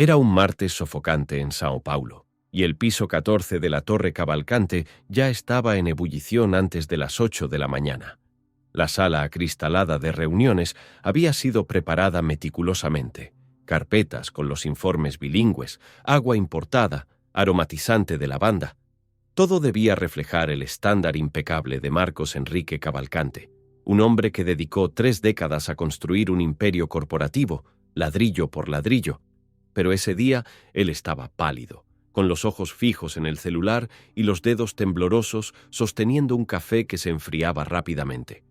Era un martes sofocante en Sao Paulo, y el piso 14 de la Torre Cavalcante ya estaba en ebullición antes de las 8 de la mañana. La sala acristalada de reuniones había sido preparada meticulosamente. Carpetas con los informes bilingües, agua importada, aromatizante de lavanda. Todo debía reflejar el estándar impecable de Marcos Enrique Cavalcante, un hombre que dedicó 3 décadas a construir un imperio corporativo, ladrillo por ladrillo. Pero ese día él estaba pálido, con los ojos fijos en el celular y los dedos temblorosos sosteniendo un café que se enfriaba rápidamente.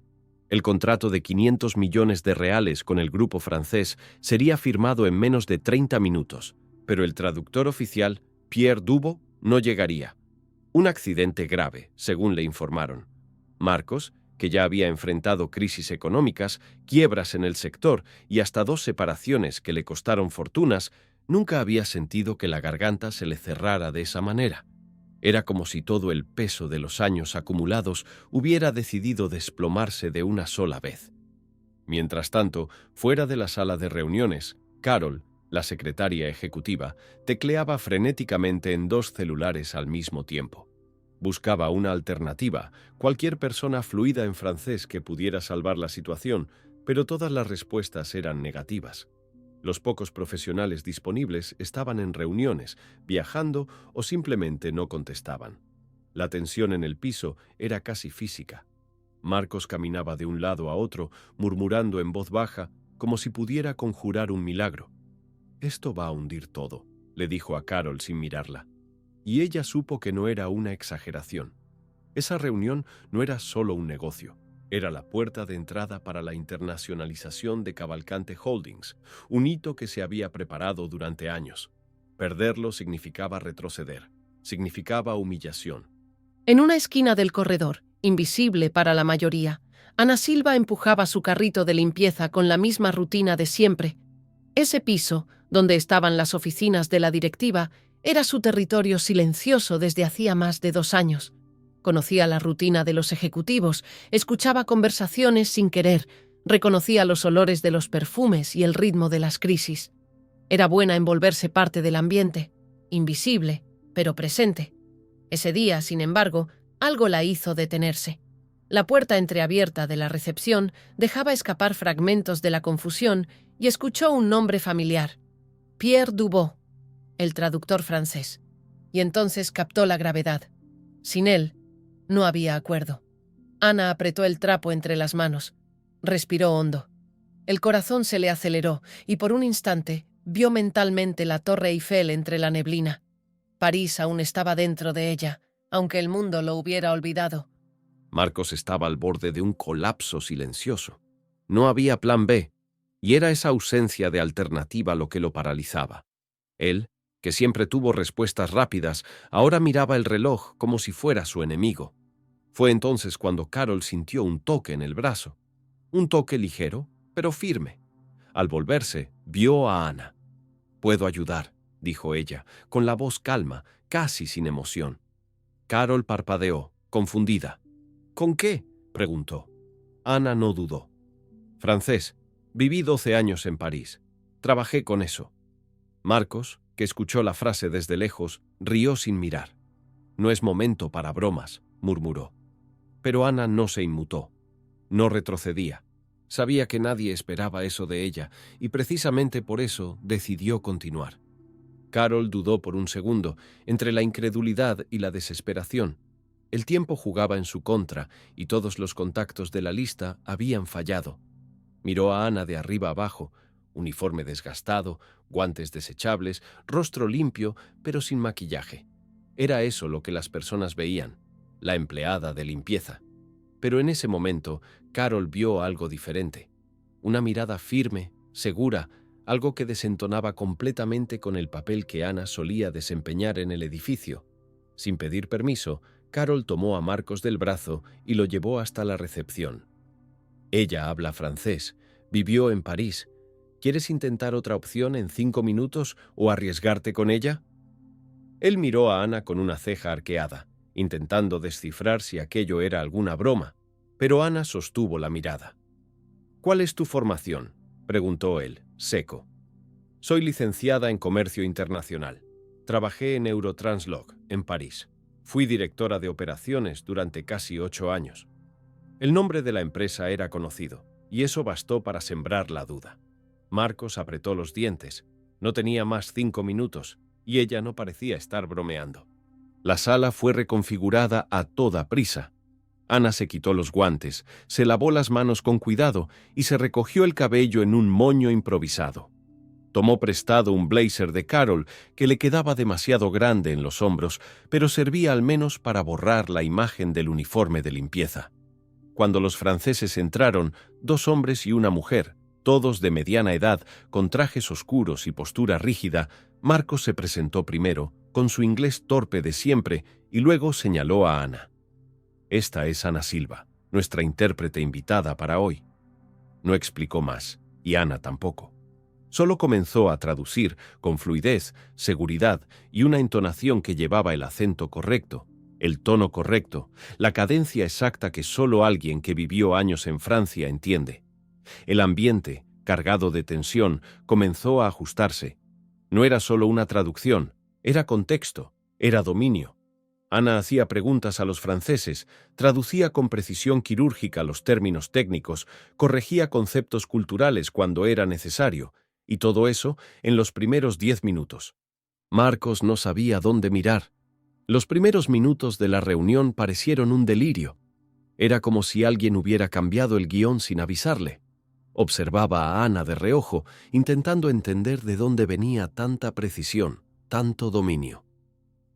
El contrato de 500 millones de reales con el grupo francés sería firmado en menos de 30 minutos, pero el traductor oficial, Pierre Dubo, no llegaría. Un accidente grave, según le informaron. Marcos, que ya había enfrentado crisis económicas, quiebras en el sector y hasta 2 separaciones que le costaron fortunas, nunca había sentido que la garganta se le cerrara de esa manera. Era como si todo el peso de los años acumulados hubiera decidido desplomarse de una sola vez. Mientras tanto, fuera de la sala de reuniones, Carol, la secretaria ejecutiva, tecleaba frenéticamente en 2 celulares al mismo tiempo. Buscaba una alternativa, cualquier persona fluida en francés que pudiera salvar la situación, pero todas las respuestas eran negativas. Los pocos profesionales disponibles estaban en reuniones, viajando o simplemente no contestaban. La tensión en el piso era casi física. Marcos caminaba de un lado a otro, murmurando en voz baja, como si pudiera conjurar un milagro. «Esto va a hundir todo», le dijo a Carol sin mirarla. Y ella supo que no era una exageración. Esa reunión no era solo un negocio. Era la puerta de entrada para la internacionalización de Cavalcante Holdings, un hito que se había preparado durante años. Perderlo significaba retroceder, significaba humillación. En una esquina del corredor, invisible para la mayoría, Ana Silva empujaba su carrito de limpieza con la misma rutina de siempre. Ese piso, donde estaban las oficinas de la directiva, era su territorio silencioso desde hacía más de 2 años. Conocía la rutina de los ejecutivos, escuchaba conversaciones sin querer, reconocía los olores de los perfumes y el ritmo de las crisis. Era buena en volverse parte del ambiente, invisible, pero presente. Ese día, sin embargo, algo la hizo detenerse. La puerta entreabierta de la recepción dejaba escapar fragmentos de la confusión y escuchó un nombre familiar: Pierre Dubo, el traductor francés. Y entonces captó la gravedad. Sin él, no había acuerdo. Ana apretó el trapo entre las manos. Respiró hondo. El corazón se le aceleró y por un instante vio mentalmente la Torre Eiffel entre la neblina. París aún estaba dentro de ella, aunque el mundo lo hubiera olvidado. Marcos estaba al borde de un colapso silencioso. No había plan B, y era esa ausencia de alternativa lo que lo paralizaba. Él, que siempre tuvo respuestas rápidas, ahora miraba el reloj como si fuera su enemigo. Fue entonces cuando Carol sintió un toque en el brazo. Un toque ligero, pero firme. Al volverse, vio a Ana. «Puedo ayudar», dijo ella, con la voz calma, casi sin emoción. Carol parpadeó, confundida. «¿Con qué?», preguntó. Ana no dudó. «Francés. Viví 12 años en París. Trabajé con eso». Marcos, que escuchó la frase desde lejos, rió sin mirar. «No es momento para bromas», murmuró. Pero Ana no se inmutó. No retrocedía. Sabía que nadie esperaba eso de ella, y precisamente por eso decidió continuar. Carol dudó por un segundo, entre la incredulidad y la desesperación. El tiempo jugaba en su contra, y todos los contactos de la lista habían fallado. Miró a Ana de arriba abajo, uniforme desgastado, guantes desechables, rostro limpio, pero sin maquillaje. Era eso lo que las personas veían, la empleada de limpieza. Pero en ese momento, Carol vio algo diferente. Una mirada firme, segura, algo que desentonaba completamente con el papel que Ana solía desempeñar en el edificio. Sin pedir permiso, Carol tomó a Marcos del brazo y lo llevó hasta la recepción. «Ella habla francés, vivió en París. ¿Quieres intentar otra opción en 5 minutos o arriesgarte con ella?» Él miró a Ana con una ceja arqueada, intentando descifrar si aquello era alguna broma, pero Ana sostuvo la mirada. «¿Cuál es tu formación?», preguntó él, seco. Soy licenciada en Comercio Internacional. Trabajé en Eurotranslog, en París. Fui directora de operaciones durante casi 8 años. El nombre de la empresa era conocido, y eso bastó para sembrar la duda. Marcos apretó los dientes. No tenía más 5 minutos, y ella no parecía estar bromeando. La sala fue reconfigurada a toda prisa. Ana se quitó los guantes, se lavó las manos con cuidado y se recogió el cabello en un moño improvisado. Tomó prestado un blazer de Carol que le quedaba demasiado grande en los hombros, pero servía al menos para borrar la imagen del uniforme de limpieza. Cuando los franceses entraron, 2 hombres y una mujer, todos de mediana edad, con trajes oscuros y postura rígida, Marcos se presentó primero, con su inglés torpe de siempre, y luego señaló a Ana. Esta es Ana Silva, nuestra intérprete invitada para hoy. No explicó más, y Ana tampoco. Solo comenzó a traducir, con fluidez, seguridad y una entonación que llevaba el acento correcto, el tono correcto, la cadencia exacta que solo alguien que vivió años en Francia entiende. El ambiente, cargado de tensión, comenzó a ajustarse. No era solo una traducción, era contexto, era dominio. Ana hacía preguntas a los franceses, traducía con precisión quirúrgica los términos técnicos, corregía conceptos culturales cuando era necesario, y todo eso en los primeros 10 minutos. Marcos no sabía dónde mirar. Los primeros minutos de la reunión parecieron un delirio. Era como si alguien hubiera cambiado el guión sin avisarle. Observaba a Ana de reojo, intentando entender de dónde venía tanta precisión, tanto dominio.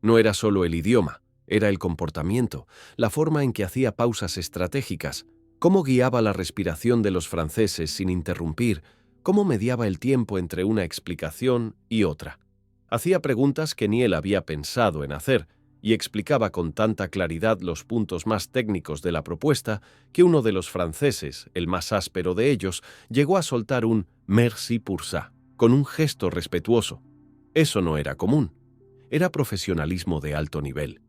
No era solo el idioma, era el comportamiento, la forma en que hacía pausas estratégicas, cómo guiaba la respiración de los franceses sin interrumpir, cómo mediaba el tiempo entre una explicación y otra. Hacía preguntas que ni él había pensado en hacer y explicaba con tanta claridad los puntos más técnicos de la propuesta que uno de los franceses, el más áspero de ellos, llegó a soltar un «merci pour ça», con un gesto respetuoso. Eso no era común. Era profesionalismo de alto nivel.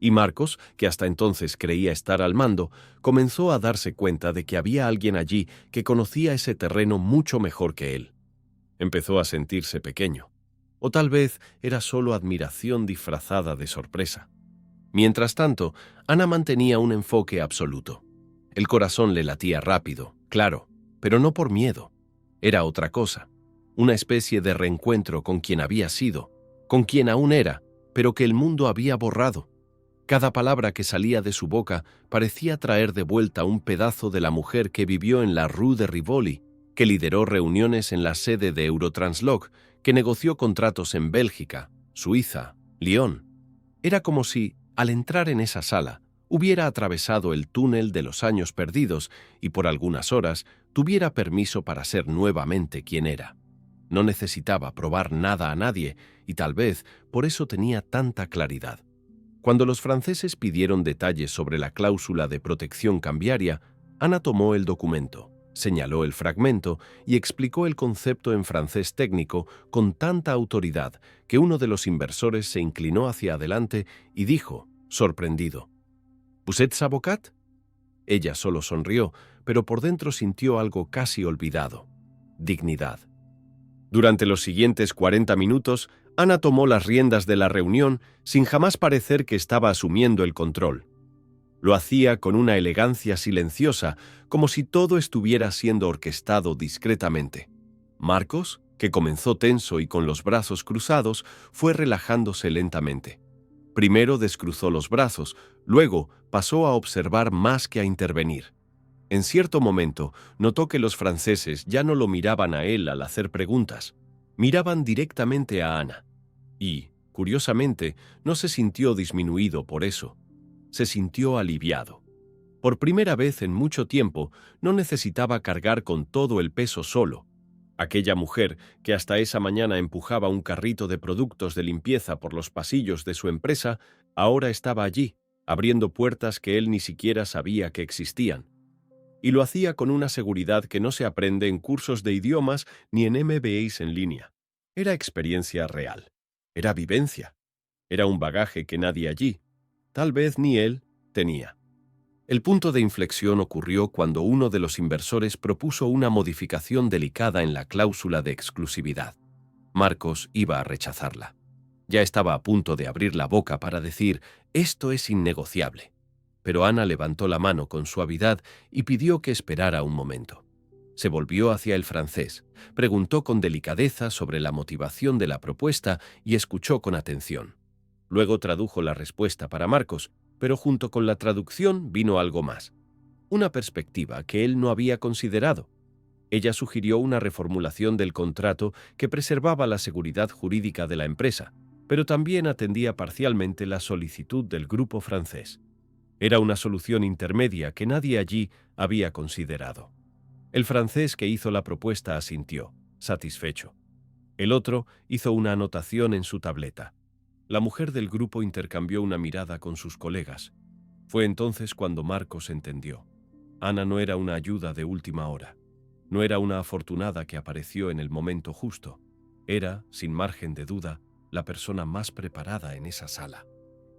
Y Marcos, que hasta entonces creía estar al mando, comenzó a darse cuenta de que había alguien allí que conocía ese terreno mucho mejor que él. Empezó a sentirse pequeño. O tal vez era solo admiración disfrazada de sorpresa. Mientras tanto, Ana mantenía un enfoque absoluto. El corazón le latía rápido, claro, pero no por miedo. Era otra cosa, una especie de reencuentro con quien había sido, con quien aún era, pero que el mundo había borrado. Cada palabra que salía de su boca parecía traer de vuelta un pedazo de la mujer que vivió en la Rue de Rivoli, que lideró reuniones en la sede de Eurotranslog, que negoció contratos en Bélgica, Suiza, Lyon. Era como si, al entrar en esa sala, hubiera atravesado el túnel de los años perdidos y por algunas horas tuviera permiso para ser nuevamente quien era. No necesitaba probar nada a nadie y tal vez por eso tenía tanta claridad. Cuando los franceses pidieron detalles sobre la cláusula de protección cambiaria, Ana tomó el documento, señaló el fragmento y explicó el concepto en francés técnico con tanta autoridad que uno de los inversores se inclinó hacia adelante y dijo, sorprendido, «¿Vous êtes avocat?» Ella solo sonrió, pero por dentro sintió algo casi olvidado, dignidad. Durante los siguientes 40 minutos, Ana tomó las riendas de la reunión sin jamás parecer que estaba asumiendo el control. Lo hacía con una elegancia silenciosa, como si todo estuviera siendo orquestado discretamente. Marcos, que comenzó tenso y con los brazos cruzados, fue relajándose lentamente. Primero descruzó los brazos, luego pasó a observar más que a intervenir. En cierto momento, notó que los franceses ya no lo miraban a él al hacer preguntas. Miraban directamente a Ana. Y, curiosamente, no se sintió disminuido por eso. Se sintió aliviado. Por primera vez en mucho tiempo, no necesitaba cargar con todo el peso solo. Aquella mujer, que hasta esa mañana empujaba un carrito de productos de limpieza por los pasillos de su empresa, ahora estaba allí, abriendo puertas que él ni siquiera sabía que existían. Y lo hacía con una seguridad que no se aprende en cursos de idiomas ni en MBAs en línea. Era experiencia real. Era vivencia. Era un bagaje que nadie allí, tal vez ni él, tenía. El punto de inflexión ocurrió cuando uno de los inversores propuso una modificación delicada en la cláusula de exclusividad. Marcos iba a rechazarla. Ya estaba a punto de abrir la boca para decir «esto es innegociable». Pero Ana levantó la mano con suavidad y pidió que esperara un momento. Se volvió hacia el francés, preguntó con delicadeza sobre la motivación de la propuesta y escuchó con atención. Luego tradujo la respuesta para Marcos, pero junto con la traducción vino algo más. Una perspectiva que él no había considerado. Ella sugirió una reformulación del contrato que preservaba la seguridad jurídica de la empresa, pero también atendía parcialmente la solicitud del grupo francés. Era una solución intermedia que nadie allí había considerado. El francés que hizo la propuesta asintió, satisfecho. El otro hizo una anotación en su tableta. La mujer del grupo intercambió una mirada con sus colegas. Fue entonces cuando Marcos entendió. Ana no era una ayuda de última hora. No era una afortunada que apareció en el momento justo. Era, sin margen de duda, la persona más preparada en esa sala.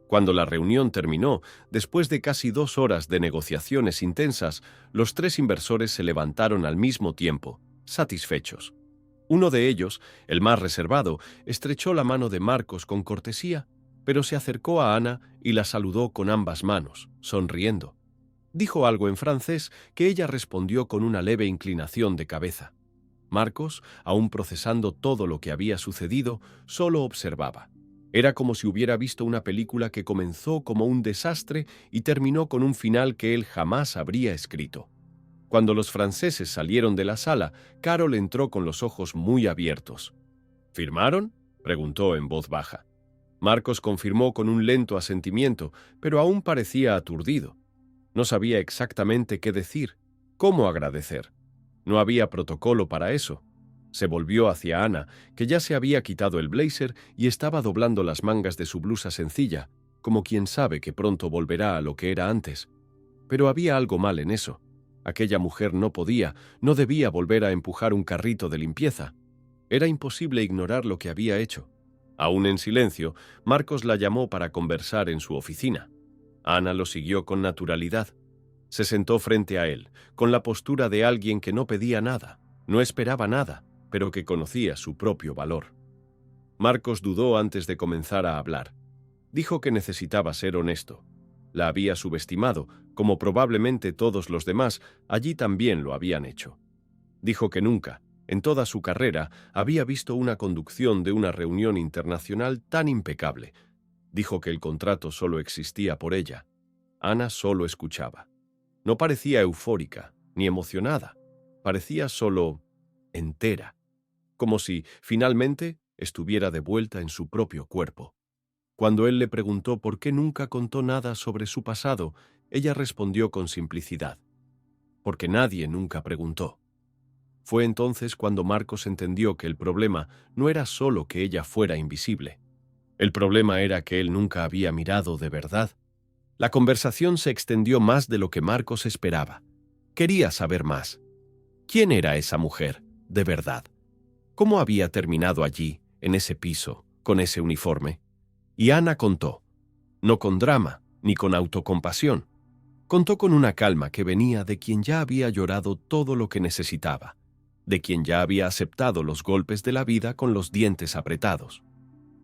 Cuando la reunión terminó, después de casi 2 horas de negociaciones intensas, los 3 inversores se levantaron al mismo tiempo, satisfechos. Uno de ellos, el más reservado, estrechó la mano de Marcos con cortesía, pero se acercó a Ana y la saludó con ambas manos, sonriendo. Dijo algo en francés que ella respondió con una leve inclinación de cabeza. Marcos, aún procesando todo lo que había sucedido, solo observaba. Era como si hubiera visto una película que comenzó como un desastre y terminó con un final que él jamás habría escrito. Cuando los franceses salieron de la sala, Carol entró con los ojos muy abiertos. ¿Firmaron?, preguntó en voz baja. Marcos confirmó con un lento asentimiento, pero aún parecía aturdido. No sabía exactamente qué decir, cómo agradecer. No había protocolo para eso. Se volvió hacia Ana, que ya se había quitado el blazer y estaba doblando las mangas de su blusa sencilla, como quien sabe que pronto volverá a lo que era antes. Pero había algo mal en eso. Aquella mujer no debía volver a empujar un carrito de limpieza. Era imposible ignorar lo que había hecho. Aún en silencio, Marcos la llamó para conversar en su oficina. Ana lo siguió con naturalidad. Se sentó frente a él, con la postura de alguien que no pedía nada, no esperaba nada, pero que conocía su propio valor. Marcos dudó antes de comenzar a hablar. Dijo que necesitaba ser honesto. La había subestimado, como probablemente todos los demás allí también lo habían hecho. Dijo que nunca, en toda su carrera, había visto una conducción de una reunión internacional tan impecable. Dijo que el contrato solo existía por ella. Ana solo escuchaba. No parecía eufórica, ni emocionada. Parecía solo entera, como si, finalmente, estuviera de vuelta en su propio cuerpo. Cuando él le preguntó por qué nunca contó nada sobre su pasado, ella respondió con simplicidad: porque nadie nunca preguntó. Fue entonces cuando Marcos entendió que el problema no era solo que ella fuera invisible. El problema era que él nunca había mirado de verdad. La conversación se extendió más de lo que Marcos esperaba. Quería saber más. ¿Quién era esa mujer, de verdad? ¿Cómo había terminado allí, en ese piso, con ese uniforme? Y Ana contó, no con drama, ni con autocompasión. Contó con una calma que venía de quien ya había llorado todo lo que necesitaba, de quien ya había aceptado los golpes de la vida con los dientes apretados.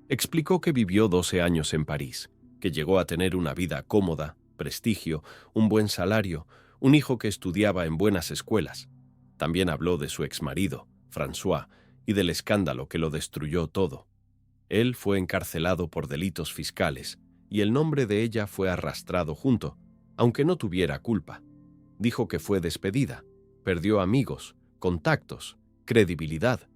Explicó que vivió 12 años en París, que llegó a tener una vida cómoda, prestigio, un buen salario, un hijo que estudiaba en buenas escuelas. También habló de su exmarido, François, y del escándalo que lo destruyó todo. Él fue encarcelado por delitos fiscales, y el nombre de ella fue arrastrado junto, aunque no tuviera culpa. Dijo que fue despedida, perdió amigos, contactos, credibilidad.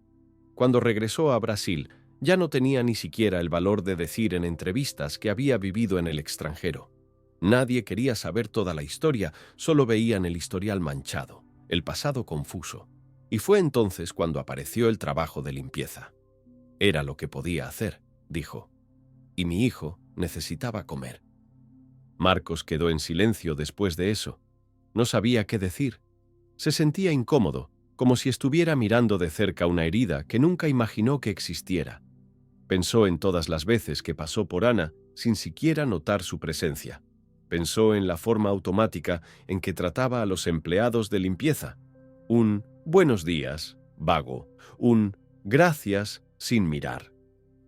Cuando regresó a Brasil, ya no tenía ni siquiera el valor de decir en entrevistas que había vivido en el extranjero. Nadie quería saber toda la historia, solo veían el historial manchado, el pasado confuso. Y fue entonces cuando apareció el trabajo de limpieza. Era lo que podía hacer, dijo. Y mi hijo necesitaba comer. Marcos quedó en silencio después de eso. No sabía qué decir. Se sentía incómodo, como si estuviera mirando de cerca una herida que nunca imaginó que existiera. Pensó en todas las veces que pasó por Ana sin siquiera notar su presencia. Pensó en la forma automática en que trataba a los empleados de limpieza. Un «buenos días», vago, un «gracias», sin mirar.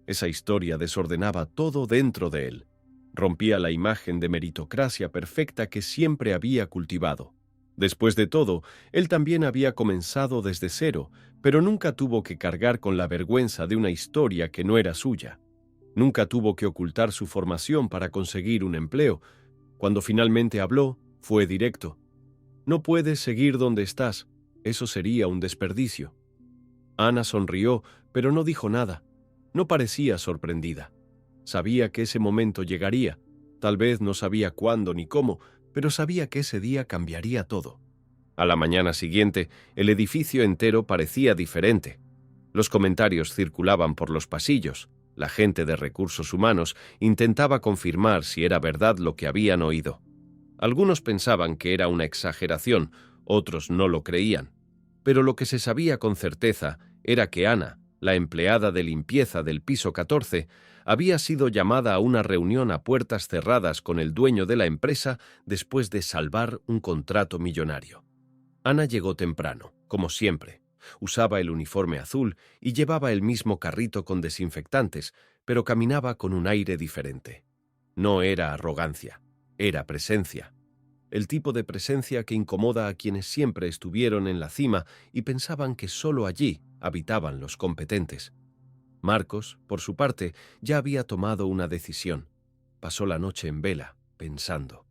Esa historia desordenaba todo dentro de él. Rompía la imagen de meritocracia perfecta que siempre había cultivado. Después de todo, él también había comenzado desde cero, pero nunca tuvo que cargar con la vergüenza de una historia que no era suya. Nunca tuvo que ocultar su formación para conseguir un empleo. Cuando finalmente habló, fue directo. No puedes seguir donde estás. Eso sería un desperdicio. Ana sonrió, pero no dijo nada. No parecía sorprendida. Sabía que ese momento llegaría. Tal vez no sabía cuándo ni cómo, pero sabía que ese día cambiaría todo. A la mañana siguiente, el edificio entero parecía diferente. Los comentarios circulaban por los pasillos. La gente de recursos humanos intentaba confirmar si era verdad lo que habían oído. Algunos pensaban que era una exageración, otros no lo creían. Pero lo que se sabía con certeza era que Ana, la empleada de limpieza del piso 14, había sido llamada a una reunión a puertas cerradas con el dueño de la empresa después de salvar un contrato millonario. Ana llegó temprano, como siempre. Usaba el uniforme azul y llevaba el mismo carrito con desinfectantes, pero caminaba con un aire diferente. No era arrogancia, era presencia. El tipo de presencia que incomoda a quienes siempre estuvieron en la cima y pensaban que solo allí habitaban los competentes. Marcos, por su parte, ya había tomado una decisión. Pasó la noche en vela, pensando.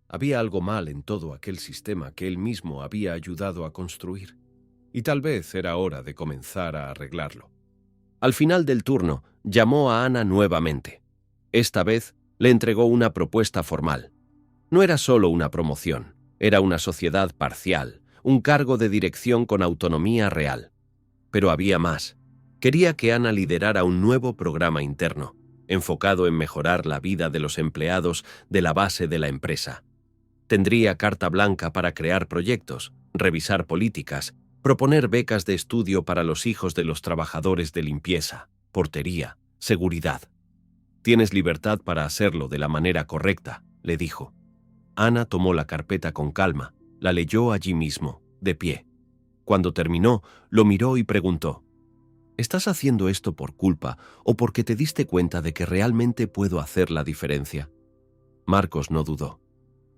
Había algo mal en todo aquel sistema que él mismo había ayudado a construir. Y tal vez era hora de comenzar a arreglarlo. Al final del turno, llamó a Ana nuevamente. Esta vez le entregó una propuesta formal. No era solo una promoción, era una sociedad parcial, un cargo de dirección con autonomía real. Pero había más. Quería que Ana liderara un nuevo programa interno, enfocado en mejorar la vida de los empleados de la base de la empresa. Tendría carta blanca para crear proyectos, revisar políticas, proponer becas de estudio para los hijos de los trabajadores de limpieza, portería, seguridad. Tienes libertad para hacerlo de la manera correcta, le dijo. Ana tomó la carpeta con calma, la leyó allí mismo, de pie. Cuando terminó, lo miró y preguntó: ¿estás haciendo esto por culpa o porque te diste cuenta de que realmente puedo hacer la diferencia? Marcos no dudó.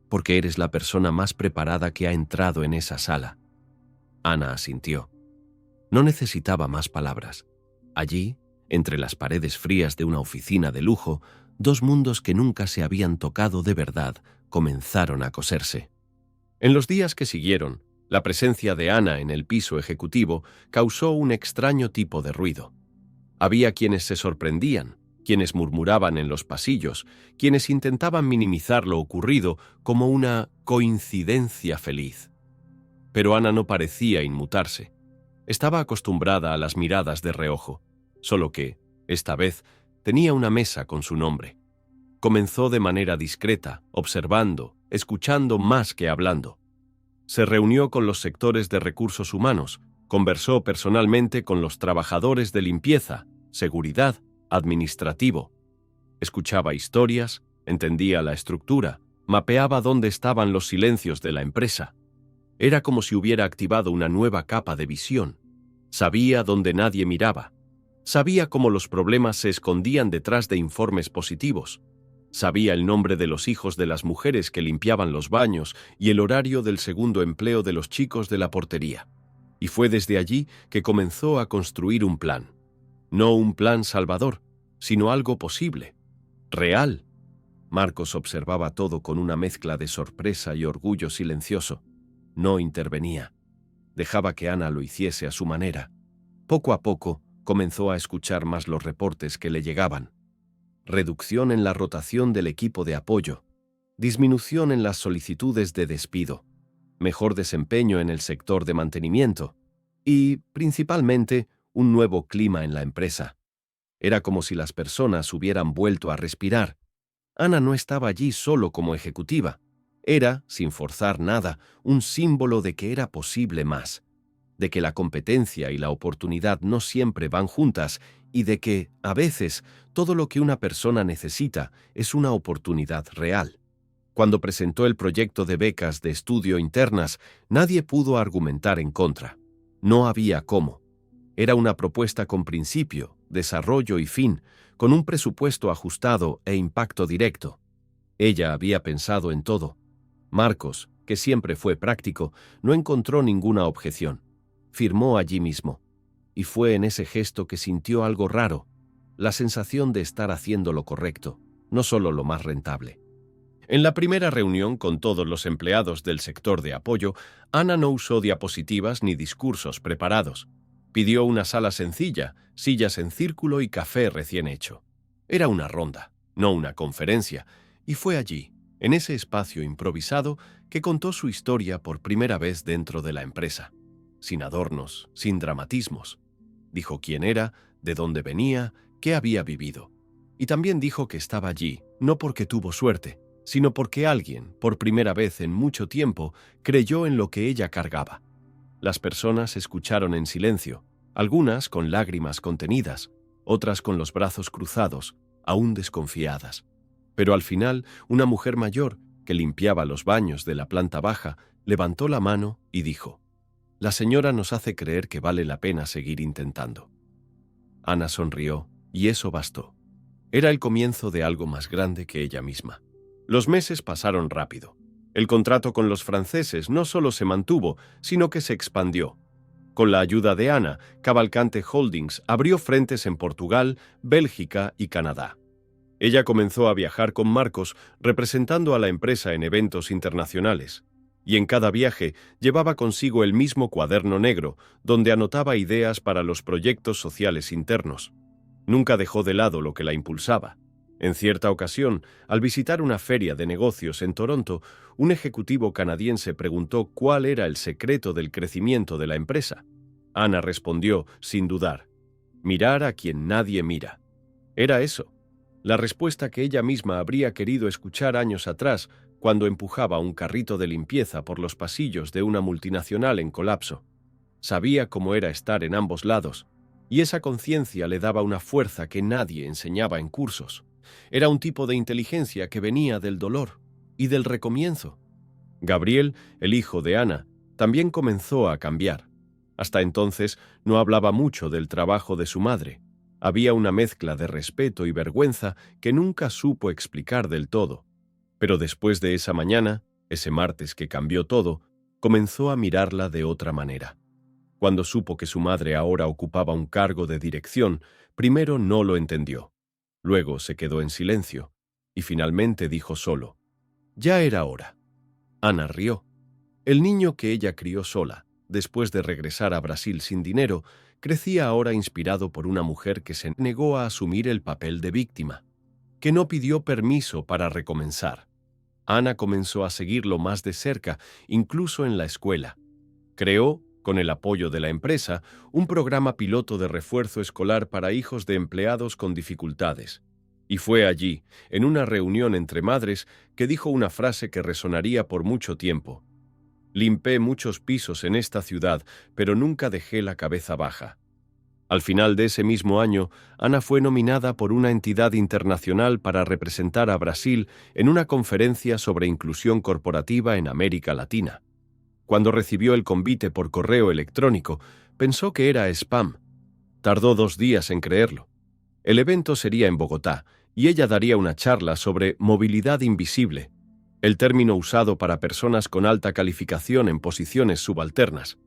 Porque eres la persona más preparada que ha entrado en esa sala. Ana asintió. No necesitaba más palabras. Allí, entre las paredes frías de una oficina de lujo, dos mundos que nunca se habían tocado de verdad comenzaron a coserse. En los días que siguieron, la presencia de Ana en el piso ejecutivo causó un extraño tipo de ruido. Había quienes se sorprendían, quienes murmuraban en los pasillos, quienes intentaban minimizar lo ocurrido como una coincidencia feliz. Pero Ana no parecía inmutarse. Estaba acostumbrada a las miradas de reojo, solo que, esta vez, tenía una mesa con su nombre. Comenzó de manera discreta, observando, escuchando más que hablando. Se reunió con los sectores de recursos humanos, conversó personalmente con los trabajadores de limpieza, seguridad, administrativo. Escuchaba historias, entendía la estructura, mapeaba dónde estaban los silencios de la empresa. Era como si hubiera activado una nueva capa de visión. Sabía dónde nadie miraba. Sabía cómo los problemas se escondían detrás de informes positivos. Sabía el nombre de los hijos de las mujeres que limpiaban los baños y el horario del segundo empleo de los chicos de la portería. Y fue desde allí que comenzó a construir un plan. No un plan salvador, sino algo posible, real. Marcos observaba todo con una mezcla de sorpresa y orgullo silencioso. No intervenía. Dejaba que Ana lo hiciese a su manera. Poco a poco, comenzó a escuchar más los reportes que le llegaban. Reducción en la rotación del equipo de apoyo. Disminución en las solicitudes de despido. Mejor desempeño en el sector de mantenimiento. Y, principalmente, un nuevo clima en la empresa. Era como si las personas hubieran vuelto a respirar. Ana no estaba allí solo como ejecutiva. Era, sin forzar nada, un símbolo de que era posible más, de que la competencia y la oportunidad no siempre van juntas y de que, a veces, todo lo que una persona necesita es una oportunidad real. Cuando presentó el proyecto de becas de estudio internas, nadie pudo argumentar en contra. No había cómo. Era una propuesta con principio, desarrollo y fin, con un presupuesto ajustado e impacto directo. Ella había pensado en todo. Marcos, que siempre fue práctico, no encontró ninguna objeción. Firmó allí mismo. Y fue en ese gesto que sintió algo raro, la sensación de estar haciendo lo correcto, no solo lo más rentable. En la primera reunión con todos los empleados del sector de apoyo, Ana no usó diapositivas ni discursos preparados. Pidió una sala sencilla, sillas en círculo y café recién hecho. Era una ronda, no una conferencia, y fue allí, en ese espacio improvisado, que contó su historia por primera vez dentro de la empresa. Sin adornos, sin dramatismos. Dijo quién era, de dónde venía, qué había vivido. Y también dijo que estaba allí, no porque tuvo suerte, sino porque alguien, por primera vez en mucho tiempo, creyó en lo que ella cargaba. Las personas escucharon en silencio, algunas con lágrimas contenidas, otras con los brazos cruzados, aún desconfiadas. Pero al final, una mujer mayor, que limpiaba los baños de la planta baja, levantó la mano y dijo: «La señora nos hace creer que vale la pena seguir intentando». Ana sonrió, y eso bastó. Era el comienzo de algo más grande que ella misma. Los meses pasaron rápido. El contrato con los franceses no solo se mantuvo, sino que se expandió. Con la ayuda de Ana, Cavalcante Holdings abrió frentes en Portugal, Bélgica y Canadá. Ella comenzó a viajar con Marcos, representando a la empresa en eventos internacionales. Y en cada viaje llevaba consigo el mismo cuaderno negro, donde anotaba ideas para los proyectos sociales internos. Nunca dejó de lado lo que la impulsaba. En cierta ocasión, al visitar una feria de negocios en Toronto, un ejecutivo canadiense preguntó cuál era el secreto del crecimiento de la empresa. Ana respondió, sin dudar: «Mirar a quien nadie mira». Era eso, la respuesta que ella misma habría querido escuchar años atrás, cuando empujaba un carrito de limpieza por los pasillos de una multinacional en colapso. Sabía cómo era estar en ambos lados, y esa conciencia le daba una fuerza que nadie enseñaba en cursos. Era un tipo de inteligencia que venía del dolor y del recomienzo. Gabriel, el hijo de Ana, también comenzó a cambiar. Hasta entonces no hablaba mucho del trabajo de su madre. Había una mezcla de respeto y vergüenza que nunca supo explicar del todo. Pero después de esa mañana, ese martes que cambió todo, comenzó a mirarla de otra manera. Cuando supo que su madre ahora ocupaba un cargo de dirección, primero no lo entendió. Luego se quedó en silencio, y finalmente dijo solo: «Ya era hora». Ana rió. El niño que ella crió sola, después de regresar a Brasil sin dinero, crecía ahora inspirado por una mujer que se negó a asumir el papel de víctima, que no pidió permiso para recomenzar. Ana comenzó a seguirlo más de cerca, incluso en la escuela. Creó, con el apoyo de la empresa, un programa piloto de refuerzo escolar para hijos de empleados con dificultades. Y fue allí, en una reunión entre madres, que dijo una frase que resonaría por mucho tiempo: «Limpié muchos pisos en esta ciudad, pero nunca dejé la cabeza baja». Al final de ese mismo año, Ana fue nominada por una entidad internacional para representar a Brasil en una conferencia sobre inclusión corporativa en América Latina. Cuando recibió el convite por correo electrónico, pensó que era spam. Tardó 2 días en creerlo. El evento sería en Bogotá, y ella daría una charla sobre movilidad invisible, el término usado para personas con alta calificación en posiciones subalternas.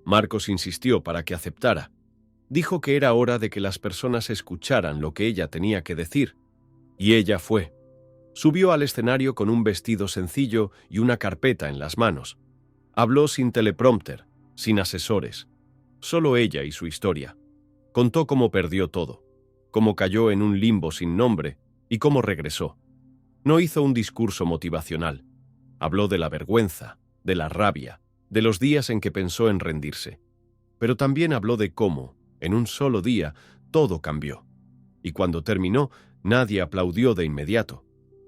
Marcos insistió para que aceptara. Dijo que era hora de que las personas escucharan lo que ella tenía que decir. Y ella fue. Subió al escenario con un vestido sencillo y una carpeta en las manos. Habló sin teleprompter, sin asesores. Solo ella y su historia. Contó cómo perdió todo, cómo cayó en un limbo sin nombre y cómo regresó. No hizo un discurso motivacional. Habló de la vergüenza, de la rabia, de los días en que pensó en rendirse. Pero también habló de cómo, en un solo día, todo cambió. Y cuando terminó, nadie aplaudió de inmediato.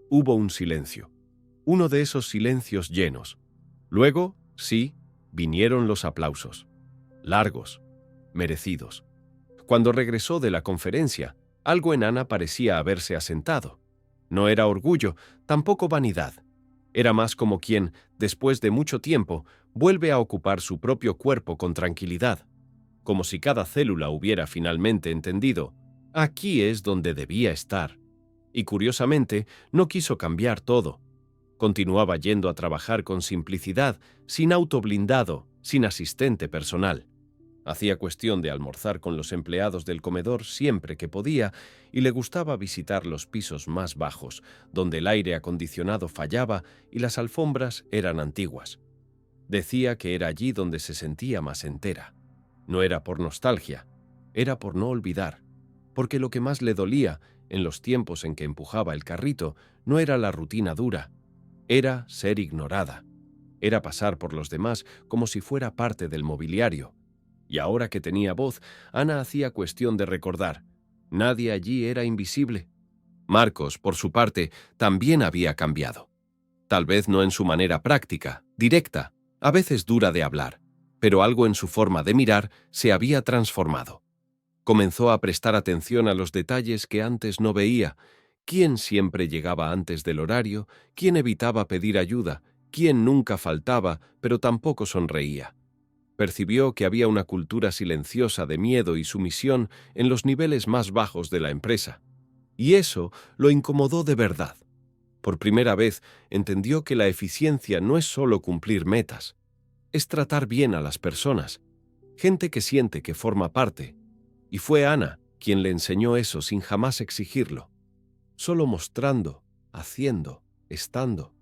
Hubo un silencio. Uno de esos silencios llenos. Luego, sí, vinieron los aplausos. Largos, merecidos. Cuando regresó de la conferencia, algo en Ana parecía haberse asentado. No era orgullo, tampoco vanidad. Era más como quien, después de mucho tiempo, vuelve a ocupar su propio cuerpo con tranquilidad. Como si cada célula hubiera finalmente entendido: Aquí es donde debía estar. Y curiosamente, no quiso cambiar todo. Continuaba yendo a trabajar con simplicidad, sin auto blindado, sin asistente personal. Hacía cuestión de almorzar con los empleados del comedor siempre que podía y le gustaba visitar los pisos más bajos, donde el aire acondicionado fallaba y las alfombras eran antiguas. Decía que era allí donde se sentía más entera. No era por nostalgia, era por no olvidar, porque lo que más le dolía, en los tiempos en que empujaba el carrito, no era la rutina dura, era ser ignorada, era pasar por los demás como si fuera parte del mobiliario. Y ahora que tenía voz, Ana hacía cuestión de recordar, nadie allí era invisible. Marcos, por su parte, también había cambiado. Tal vez no en su manera práctica, directa, a veces dura de hablar, pero algo en su forma de mirar se había transformado. Comenzó a prestar atención a los detalles que antes no veía: quién siempre llegaba antes del horario, quién evitaba pedir ayuda, quién nunca faltaba, pero tampoco sonreía. Percibió que había una cultura silenciosa de miedo y sumisión en los niveles más bajos de la empresa. Y eso lo incomodó de verdad. Por primera vez entendió que la eficiencia no es solo cumplir metas, es tratar bien a las personas, gente que siente que forma parte. Y fue Ana quien le enseñó eso sin jamás exigirlo, solo mostrando, haciendo, estando.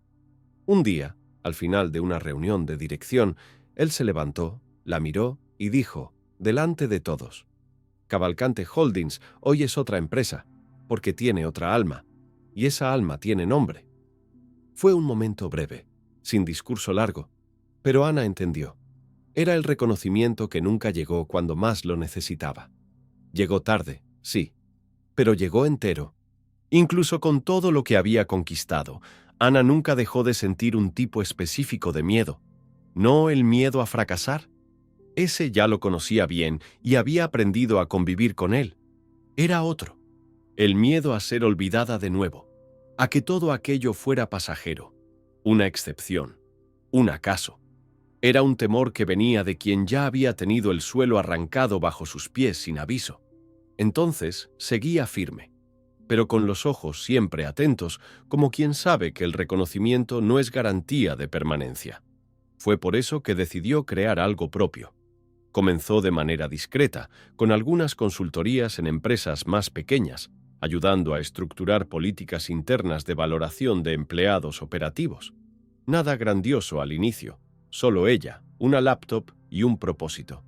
Un día, al final de una reunión de dirección, él se levantó, la miró y dijo, delante de todos: Cavalcante Holdings hoy es otra empresa, porque tiene otra alma, y esa alma tiene nombre. Fue un momento breve, sin discurso largo, pero Ana entendió. Era el reconocimiento que nunca llegó cuando más lo necesitaba. Llegó tarde, sí, pero llegó entero. Incluso con todo lo que había conquistado, Ana nunca dejó de sentir un tipo específico de miedo. No el miedo a fracasar. Ese ya lo conocía bien y había aprendido a convivir con él. Era otro. El miedo a ser olvidada de nuevo, a que todo aquello fuera pasajero, una excepción, un acaso. Era un temor que venía de quien ya había tenido el suelo arrancado bajo sus pies sin aviso. Entonces seguía firme, pero con los ojos siempre atentos, como quien sabe que el reconocimiento no es garantía de permanencia. Fue por eso que decidió crear algo propio. Comenzó de manera discreta, con algunas consultorías en empresas más pequeñas, ayudando a estructurar políticas internas de valoración de empleados operativos. Nada grandioso al inicio, solo ella, una laptop y un propósito.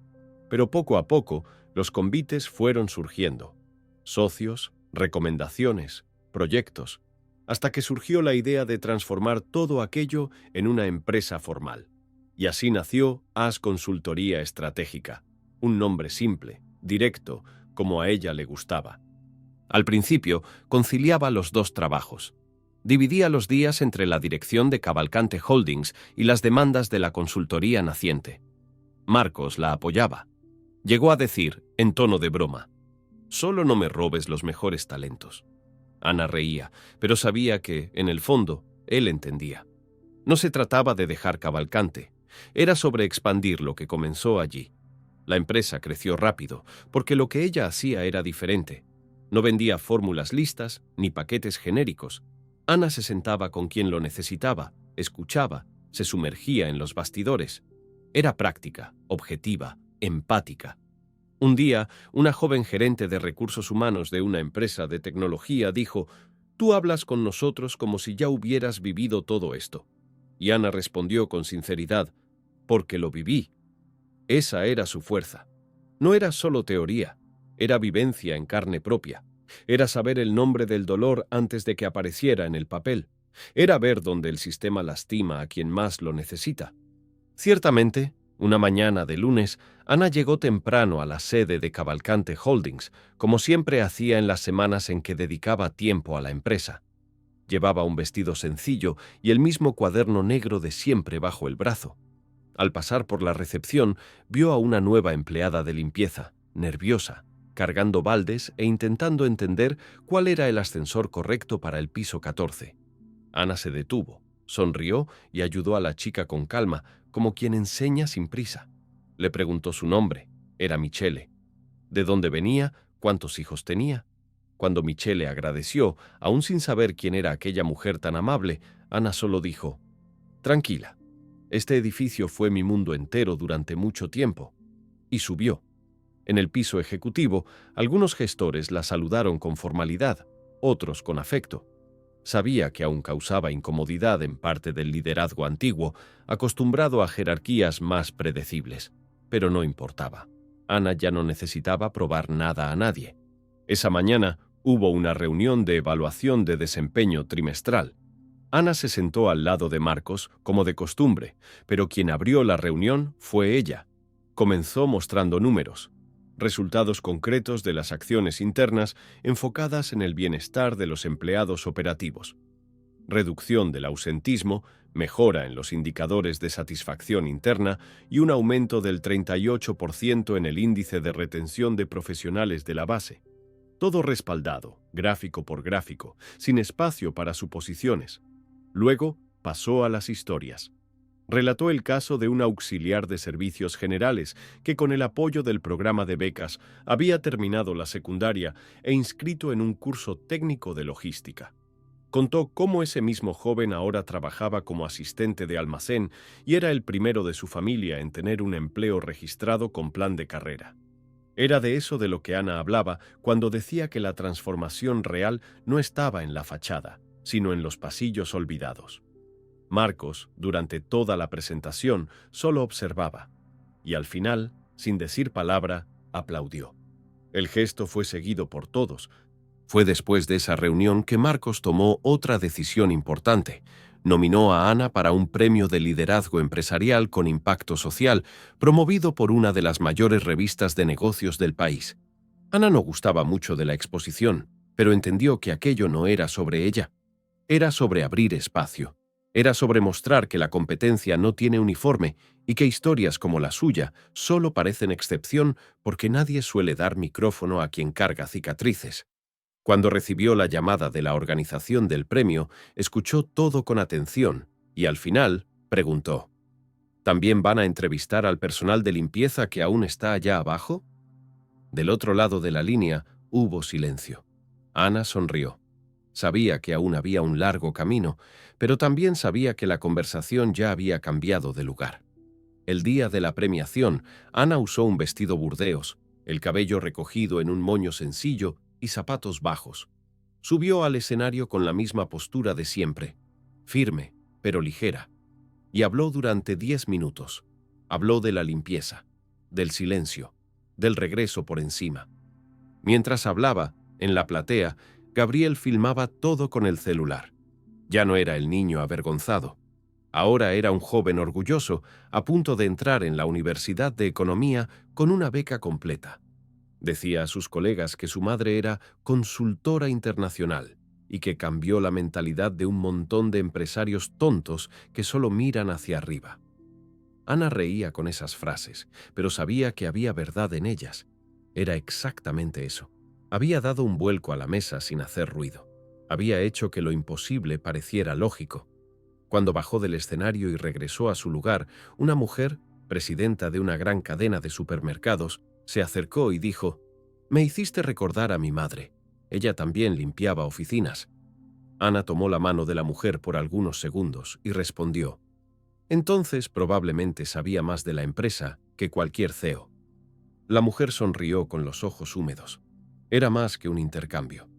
Pero poco a poco, los convites fueron surgiendo. Socios, recomendaciones, proyectos, hasta que surgió la idea de transformar todo aquello en una empresa formal. Y así nació AS Consultoría Estratégica, un nombre simple, directo, como a ella le gustaba. Al principio, conciliaba los dos trabajos. Dividía los días entre la dirección de Cavalcante Holdings y las demandas de la consultoría naciente. Marcos la apoyaba. Llegó a decir, en tono de broma, «Solo no me robes los mejores talentos». Ana reía, pero sabía que, en el fondo, él entendía. No se trataba de dejar Cavalcante, era sobre expandir lo que comenzó allí. La empresa creció rápido, porque lo que ella hacía era diferente. No vendía fórmulas listas ni paquetes genéricos. Ana se sentaba con quien lo necesitaba, escuchaba, se sumergía en los bastidores. Era práctica, objetiva, empática. Un día, una joven gerente de recursos humanos de una empresa de tecnología dijo, «Tú hablas con nosotros como si ya hubieras vivido todo esto». Y Ana respondió con sinceridad, «Porque lo viví». Esa era su fuerza. No era solo teoría, era vivencia en carne propia. Era saber el nombre del dolor antes de que apareciera en el papel. Era ver dónde el sistema lastima a quien más lo necesita. Ciertamente, una mañana de lunes, Ana llegó temprano a la sede de Cavalcante Holdings, como siempre hacía en las semanas en que dedicaba tiempo a la empresa. Llevaba un vestido sencillo y el mismo cuaderno negro de siempre bajo el brazo. Al pasar por la recepción, vio a una nueva empleada de limpieza, nerviosa, cargando baldes e intentando entender cuál era el ascensor correcto para el piso 14. Ana se detuvo, sonrió y ayudó a la chica con calma, como quien enseña sin prisa. Le preguntó su nombre. Era Michele. ¿De dónde venía? ¿Cuántos hijos tenía? Cuando Michele agradeció, aún sin saber quién era aquella mujer tan amable, Ana solo dijo: «Tranquila, este edificio fue mi mundo entero durante mucho tiempo». Y subió. En el piso ejecutivo, algunos gestores la saludaron con formalidad, otros con afecto. Sabía que aún causaba incomodidad en parte del liderazgo antiguo, acostumbrado a jerarquías más predecibles, pero no importaba. Ana ya no necesitaba probar nada a nadie. Esa mañana hubo una reunión de evaluación de desempeño trimestral. Ana se sentó al lado de Marcos, como de costumbre, pero quien abrió la reunión fue ella. Comenzó mostrando números, resultados concretos de las acciones internas enfocadas en el bienestar de los empleados operativos. Reducción del ausentismo, mejora en los indicadores de satisfacción interna y un aumento del 38% en el índice de retención de profesionales de la base. Todo respaldado, gráfico por gráfico, sin espacio para suposiciones. Luego pasó a las historias. Relató el caso de un auxiliar de servicios generales que, con el apoyo del programa de becas, había terminado la secundaria e inscrito en un curso técnico de logística. Contó cómo ese mismo joven ahora trabajaba como asistente de almacén y era el primero de su familia en tener un empleo registrado con plan de carrera. Era de eso de lo que Ana hablaba cuando decía que la transformación real no estaba en la fachada, sino en los pasillos olvidados. Marcos, durante toda la presentación, solo observaba, y al final, sin decir palabra, aplaudió. El gesto fue seguido por todos. Fue después de esa reunión que Marcos tomó otra decisión importante. Nominó a Ana para un premio de liderazgo empresarial con impacto social, promovido por una de las mayores revistas de negocios del país. Ana no gustaba mucho de la exposición, pero entendió que aquello no era sobre ella. Era sobre abrir espacio. Era sobre mostrar que la competencia no tiene uniforme y que historias como la suya solo parecen excepción porque nadie suele dar micrófono a quien carga cicatrices. Cuando recibió la llamada de la organización del premio, escuchó todo con atención y al final preguntó: ¿también van a entrevistar al personal de limpieza que aún está allá abajo? Del otro lado de la línea hubo silencio. Ana sonrió. Sabía que aún había un largo camino, pero también sabía que la conversación ya había cambiado de lugar. El día de la premiación, Ana usó un vestido burdeos, el cabello recogido en un moño sencillo y zapatos bajos. Subió al escenario con la misma postura de siempre, firme, pero ligera, y habló durante 10 minutos. Habló de la limpieza, del silencio, del regreso por encima. Mientras hablaba, en la platea, Gabriel filmaba todo con el celular. Ya no era el niño avergonzado. Ahora era un joven orgulloso, a punto de entrar en la Universidad de Economía con una beca completa. Decía a sus colegas que su madre era consultora internacional y que cambió la mentalidad de un montón de empresarios tontos que solo miran hacia arriba. Ana reía con esas frases, pero sabía que había verdad en ellas. Era exactamente eso. Había dado un vuelco a la mesa sin hacer ruido. Había hecho que lo imposible pareciera lógico. Cuando bajó del escenario y regresó a su lugar, una mujer, presidenta de una gran cadena de supermercados, se acercó y dijo: «Me hiciste recordar a mi madre. Ella también limpiaba oficinas». Ana tomó la mano de la mujer por algunos segundos y respondió: «Entonces probablemente sabía más de la empresa que cualquier CEO». La mujer sonrió con los ojos húmedos. Era más que un intercambio.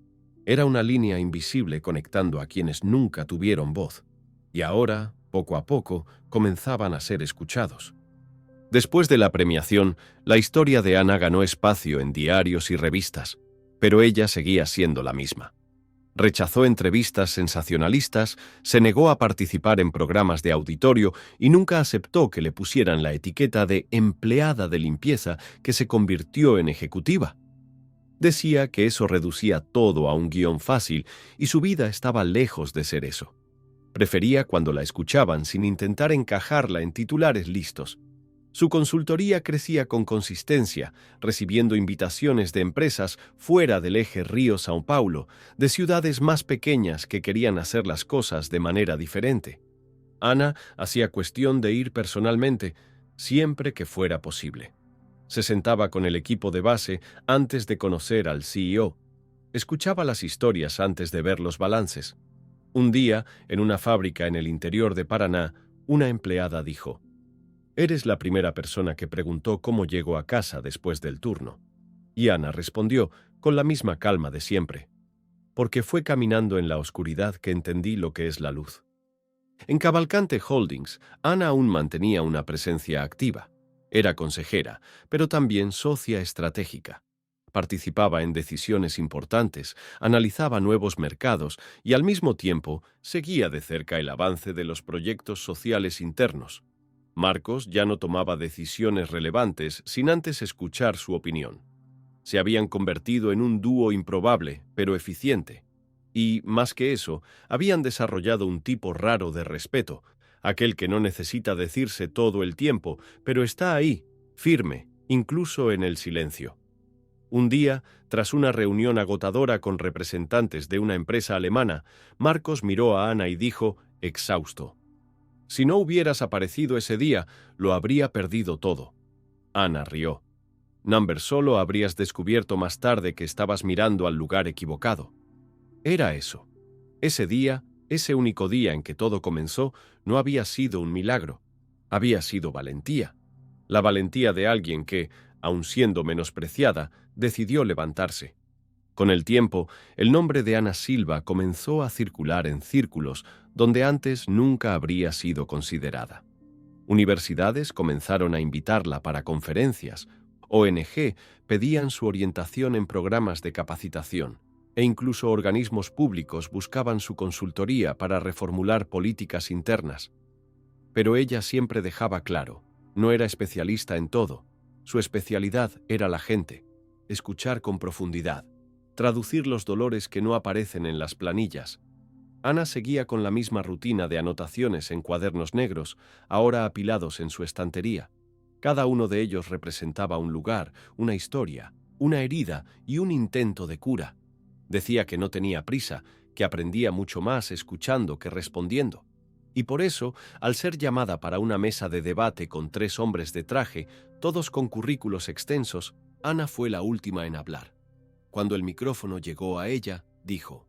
Era una línea invisible conectando a quienes nunca tuvieron voz. Y ahora, poco a poco, comenzaban a ser escuchados. Después de la premiación, la historia de Ana ganó espacio en diarios y revistas, pero ella seguía siendo la misma. Rechazó entrevistas sensacionalistas, se negó a participar en programas de auditorio y nunca aceptó que le pusieran la etiqueta de empleada de limpieza que se convirtió en ejecutiva. Decía que eso reducía todo a un guión fácil y su vida estaba lejos de ser eso. Prefería cuando la escuchaban sin intentar encajarla en titulares listos. Su consultoría crecía con consistencia, recibiendo invitaciones de empresas fuera del eje Río-São Paulo, de ciudades más pequeñas que querían hacer las cosas de manera diferente. Ana hacía cuestión de ir personalmente, siempre que fuera posible. Se sentaba con el equipo de base antes de conocer al CEO. Escuchaba las historias antes de ver los balances. Un día, en una fábrica en el interior de Paraná, una empleada dijo: «Eres la primera persona que preguntó cómo llego a casa después del turno». Y Ana respondió, con la misma calma de siempre: «Porque fue caminando en la oscuridad que entendí lo que es la luz». En Cavalcante Holdings, Ana aún mantenía una presencia activa. Era consejera, pero también socia estratégica. Participaba en decisiones importantes, analizaba nuevos mercados y al mismo tiempo seguía de cerca el avance de los proyectos sociales internos. Marcos ya no tomaba decisiones relevantes sin antes escuchar su opinión. Se habían convertido en un dúo improbable, pero eficiente. Y, más que eso, habían desarrollado un tipo raro de respeto, aquel que no necesita decirse todo el tiempo, pero está ahí, firme, incluso en el silencio. Un día, tras una reunión agotadora con representantes de una empresa alemana, Marcos miró a Ana y dijo, exhausto: «Si no hubieras aparecido ese día, lo habría perdido todo». Ana rió. «Number, solo habrías descubierto más tarde que estabas mirando al lugar equivocado». Era eso. Ese día, ese único día en que todo comenzó, no había sido un milagro. Había sido valentía. La valentía de alguien que, aun siendo menospreciada, decidió levantarse. Con el tiempo, el nombre de Ana Silva comenzó a circular en círculos donde antes nunca habría sido considerada. Universidades comenzaron a invitarla para conferencias, ONG pedían su orientación en programas de capacitación, e incluso organismos públicos buscaban su consultoría para reformular políticas internas. Pero ella siempre dejaba claro, no era especialista en todo. Su especialidad era la gente, escuchar con profundidad, traducir los dolores que no aparecen en las planillas. Ana seguía con la misma rutina de anotaciones en cuadernos negros, ahora apilados en su estantería. Cada uno de ellos representaba un lugar, una historia, una herida y un intento de cura. Decía que no tenía prisa, que aprendía mucho más escuchando que respondiendo. Y por eso, al ser llamada para una mesa de debate con 3 hombres de traje, todos con currículos extensos, Ana fue la última en hablar. Cuando el micrófono llegó a ella, dijo: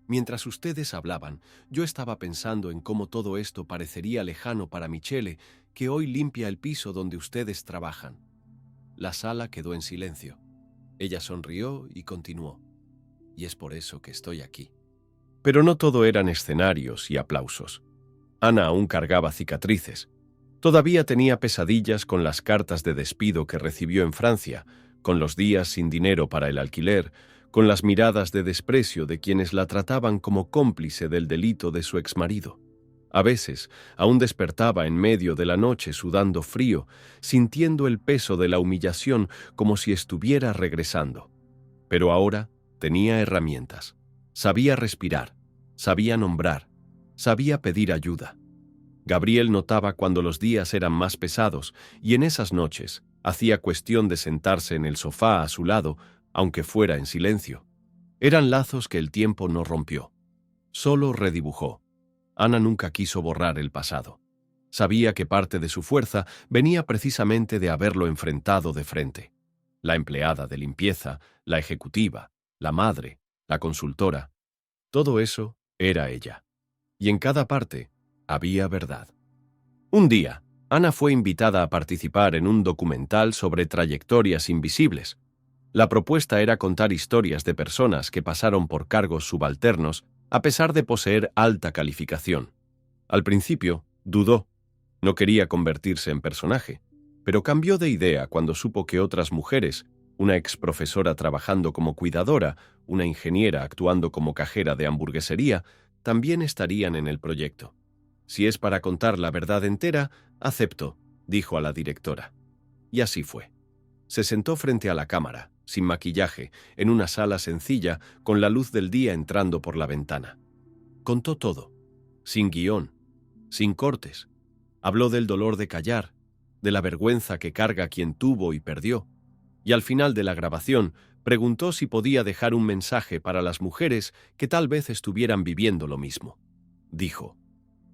«Mientras ustedes hablaban, yo estaba pensando en cómo todo esto parecería lejano para Michele, que hoy limpia el piso donde ustedes trabajan». La sala quedó en silencio. Ella sonrió y continuó: «Y es por eso que estoy aquí». Pero no todo eran escenarios y aplausos. Ana aún cargaba cicatrices. Todavía tenía pesadillas con las cartas de despido que recibió en Francia, con los días sin dinero para el alquiler, con las miradas de desprecio de quienes la trataban como cómplice del delito de su exmarido. A veces, aún despertaba en medio de la noche sudando frío, sintiendo el peso de la humillación como si estuviera regresando. Pero ahora tenía herramientas. Sabía respirar, sabía nombrar, sabía pedir ayuda. Gabriel notaba cuando los días eran más pesados y en esas noches hacía cuestión de sentarse en el sofá a su lado, aunque fuera en silencio. Eran lazos que el tiempo no rompió, solo redibujó. Ana nunca quiso borrar el pasado. Sabía que parte de su fuerza venía precisamente de haberlo enfrentado de frente. La empleada de limpieza, la ejecutiva, la madre, la consultora. Todo eso era ella. Y en cada parte había verdad. Un día, Ana fue invitada a participar en un documental sobre trayectorias invisibles. La propuesta era contar historias de personas que pasaron por cargos subalternos a pesar de poseer alta calificación. Al principio, dudó. No quería convertirse en personaje, pero cambió de idea cuando supo que otras mujeres, una exprofesora trabajando como cuidadora, una ingeniera actuando como cajera de hamburguesería, también estarían en el proyecto. «Si es para contar la verdad entera, acepto», dijo a la directora. Y así fue. Se sentó frente a la cámara, sin maquillaje, en una sala sencilla, con la luz del día entrando por la ventana. Contó todo, sin guión, sin cortes. Habló del dolor de callar, de la vergüenza que carga quien tuvo y perdió. Y al final de la grabación, preguntó si podía dejar un mensaje para las mujeres que tal vez estuvieran viviendo lo mismo. Dijo: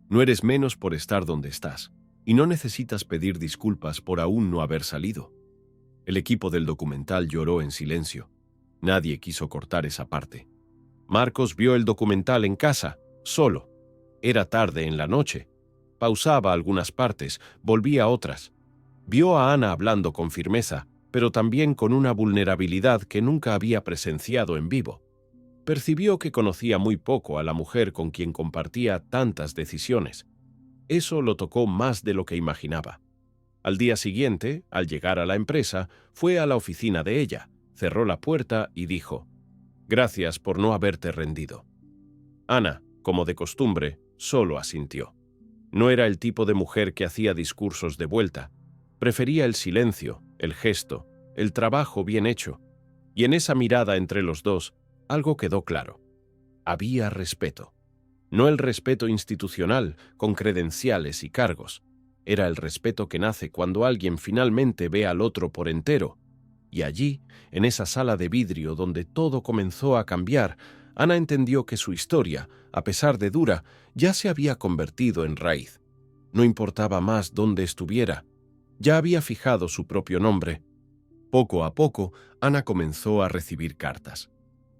«No eres menos por estar donde estás, y no necesitas pedir disculpas por aún no haber salido». El equipo del documental lloró en silencio. Nadie quiso cortar esa parte. Marcos vio el documental en casa, solo. Era tarde en la noche. Pausaba algunas partes, volvía a otras. Vio a Ana hablando con firmeza, pero también con una vulnerabilidad que nunca había presenciado en vivo. Percibió que conocía muy poco a la mujer con quien compartía tantas decisiones. Eso lo tocó más de lo que imaginaba. Al día siguiente, al llegar a la empresa, fue a la oficina de ella, cerró la puerta y dijo: «Gracias por no haberte rendido». Ana, como de costumbre, solo asintió. No era el tipo de mujer que hacía discursos de vuelta. Prefería el silencio, el gesto, el trabajo bien hecho. Y en esa mirada entre los dos, algo quedó claro. Había respeto. No el respeto institucional, con credenciales y cargos. Era el respeto que nace cuando alguien finalmente ve al otro por entero. Y allí, en esa sala de vidrio donde todo comenzó a cambiar, Ana entendió que su historia, a pesar de dura, ya se había convertido en raíz. No importaba más dónde estuviera. Ya había fijado su propio nombre. Poco a poco, Ana comenzó a recibir cartas.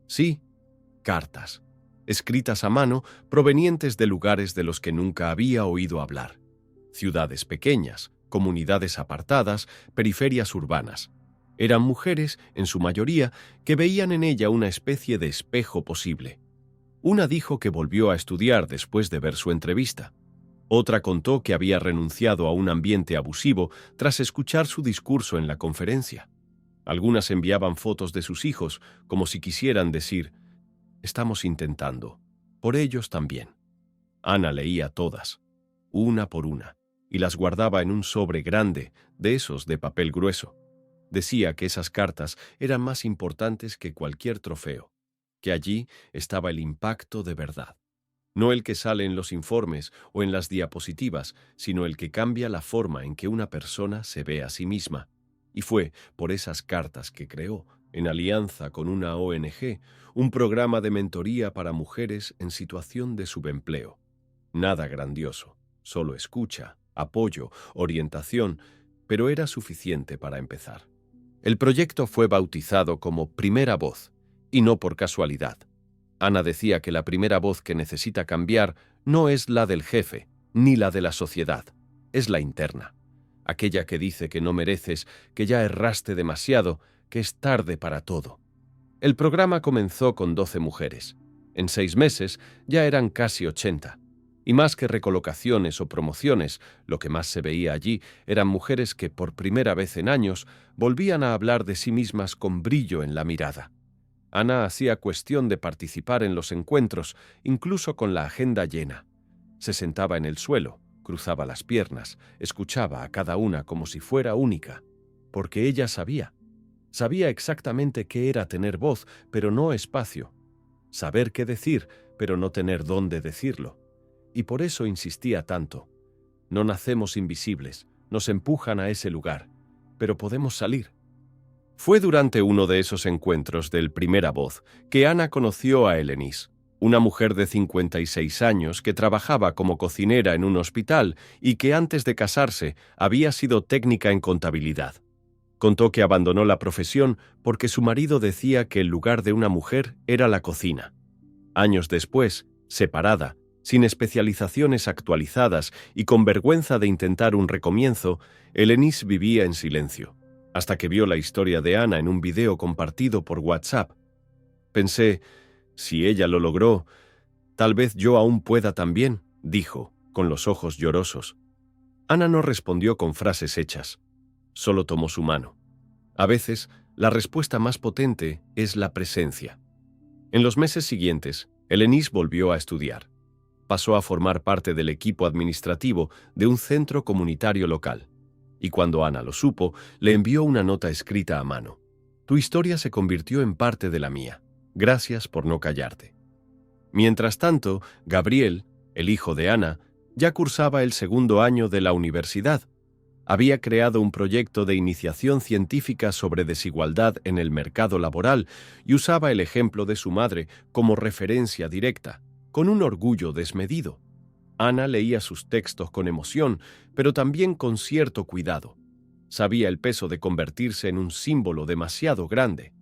Sí, cartas, escritas a mano, provenientes de lugares de los que nunca había oído hablar. Ciudades pequeñas, comunidades apartadas, periferias urbanas. Eran mujeres, en su mayoría, que veían en ella una especie de espejo posible. Una dijo que volvió a estudiar después de ver su entrevista. Otra contó que había renunciado a un ambiente abusivo tras escuchar su discurso en la conferencia. Algunas enviaban fotos de sus hijos, como si quisieran decir: «Estamos intentando, por ellos también». Ana leía todas, una por una, y las guardaba en un sobre grande, de esos de papel grueso. Decía que esas cartas eran más importantes que cualquier trofeo, que allí estaba el impacto de verdad. No el que sale en los informes o en las diapositivas, sino el que cambia la forma en que una persona se ve a sí misma. Y fue por esas cartas que creó, en alianza con una ONG, un programa de mentoría para mujeres en situación de subempleo. Nada grandioso, solo escucha, apoyo, orientación, pero era suficiente para empezar. El proyecto fue bautizado como Primera Voz, y no por casualidad. Ana decía que la primera voz que necesita cambiar no es la del jefe, ni la de la sociedad, es la interna. Aquella que dice que no mereces, que ya erraste demasiado, que es tarde para todo. El programa comenzó con 12 mujeres. En 6 meses ya eran casi 80. Y más que recolocaciones o promociones, lo que más se veía allí eran mujeres que por primera vez en años volvían a hablar de sí mismas con brillo en la mirada. Ana hacía cuestión de participar en los encuentros, incluso con la agenda llena. Se sentaba en el suelo, cruzaba las piernas, escuchaba a cada una como si fuera única, porque ella sabía exactamente qué era tener voz, pero no espacio, saber qué decir, pero no tener dónde decirlo. Y por eso insistía tanto. No nacemos invisibles, nos empujan a ese lugar, pero podemos salir. Fue durante uno de esos encuentros del Primera Voz que Ana conoció a Elenis, una mujer de 56 años que trabajaba como cocinera en un hospital y que antes de casarse había sido técnica en contabilidad. Contó que abandonó la profesión porque su marido decía que el lugar de una mujer era la cocina. Años después, separada, sin especializaciones actualizadas y con vergüenza de intentar un recomienzo, Elenis vivía en silencio, hasta que vio la historia de Ana en un video compartido por WhatsApp. Pensé, si ella lo logró, tal vez yo aún pueda también, dijo, con los ojos llorosos. Ana no respondió con frases hechas, solo tomó su mano. A veces, la respuesta más potente es la presencia. En los meses siguientes, Elenis volvió a estudiar. Pasó a formar parte del equipo administrativo de un centro comunitario local. Y cuando Ana lo supo, le envió una nota escrita a mano. Tu historia se convirtió en parte de la mía. Gracias por no callarte. Mientras tanto, Gabriel, el hijo de Ana, ya cursaba el 2º año de la universidad. Había creado un proyecto de iniciación científica sobre desigualdad en el mercado laboral y usaba el ejemplo de su madre como referencia directa, con un orgullo desmedido. Ana leía sus textos con emoción, pero también con cierto cuidado. Sabía el peso de convertirse en un símbolo demasiado grande.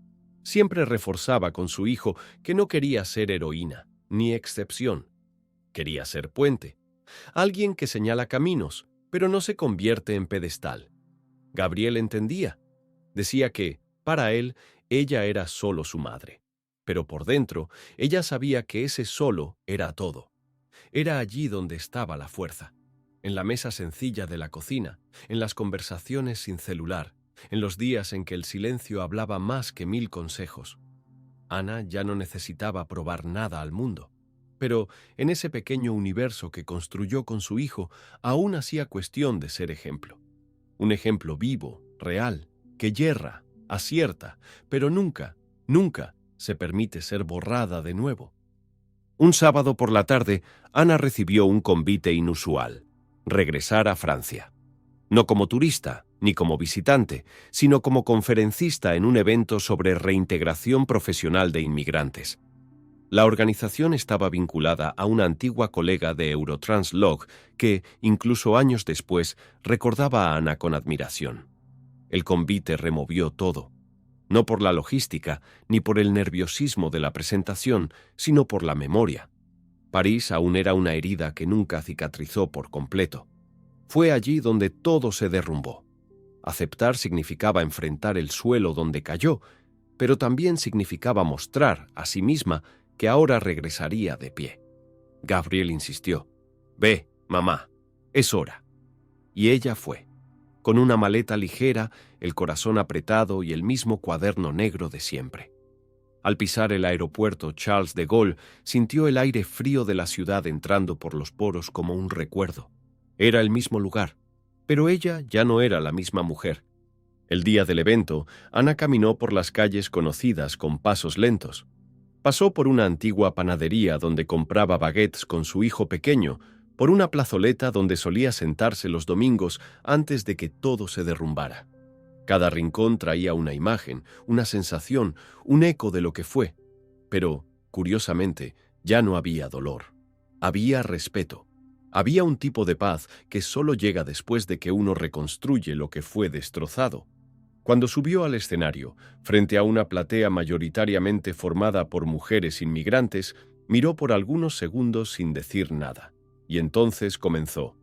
Siempre reforzaba con su hijo que no quería ser heroína, ni excepción. Quería ser puente, alguien que señala caminos, pero no se convierte en pedestal. Gabriel entendía. Decía que, para él, ella era solo su madre. Pero por dentro, ella sabía que ese solo era todo. Era allí donde estaba la fuerza. En la mesa sencilla de la cocina, en las conversaciones sin celular, en los días en que el silencio hablaba más que 1000 consejos. Ana ya no necesitaba probar nada al mundo. Pero en ese pequeño universo que construyó con su hijo, aún hacía cuestión de ser ejemplo. Un ejemplo vivo, real, que yerra, acierta, pero nunca, nunca se permite ser borrada de nuevo. Un sábado por la tarde, Ana recibió un convite inusual: regresar a Francia. No como turista, ni como visitante, sino como conferencista en un evento sobre reintegración profesional de inmigrantes. La organización estaba vinculada a una antigua colega de Eurotranslog que, incluso años después, recordaba a Ana con admiración. El convite removió todo. No por la logística, ni por el nerviosismo de la presentación, sino por la memoria. París aún era una herida que nunca cicatrizó por completo. Fue allí donde todo se derrumbó. Aceptar significaba enfrentar el suelo donde cayó, pero también significaba mostrar a sí misma que ahora regresaría de pie. Gabriel insistió: «Ve, mamá, es hora». Y ella fue, con una maleta ligera, el corazón apretado y el mismo cuaderno negro de siempre. Al pisar el aeropuerto Charles de Gaulle, sintió el aire frío de la ciudad entrando por los poros como un recuerdo. Era el mismo lugar, pero ella ya no era la misma mujer. El día del evento, Ana caminó por las calles conocidas con pasos lentos. Pasó por una antigua panadería donde compraba baguettes con su hijo pequeño, por una plazoleta donde solía sentarse los domingos antes de que todo se derrumbara. Cada rincón traía una imagen, una sensación, un eco de lo que fue. Pero, curiosamente, ya no había dolor. Había respeto. Había un tipo de paz que solo llega después de que uno reconstruye lo que fue destrozado. Cuando subió al escenario, frente a una platea mayoritariamente formada por mujeres inmigrantes, miró por algunos segundos sin decir nada. Y entonces comenzó: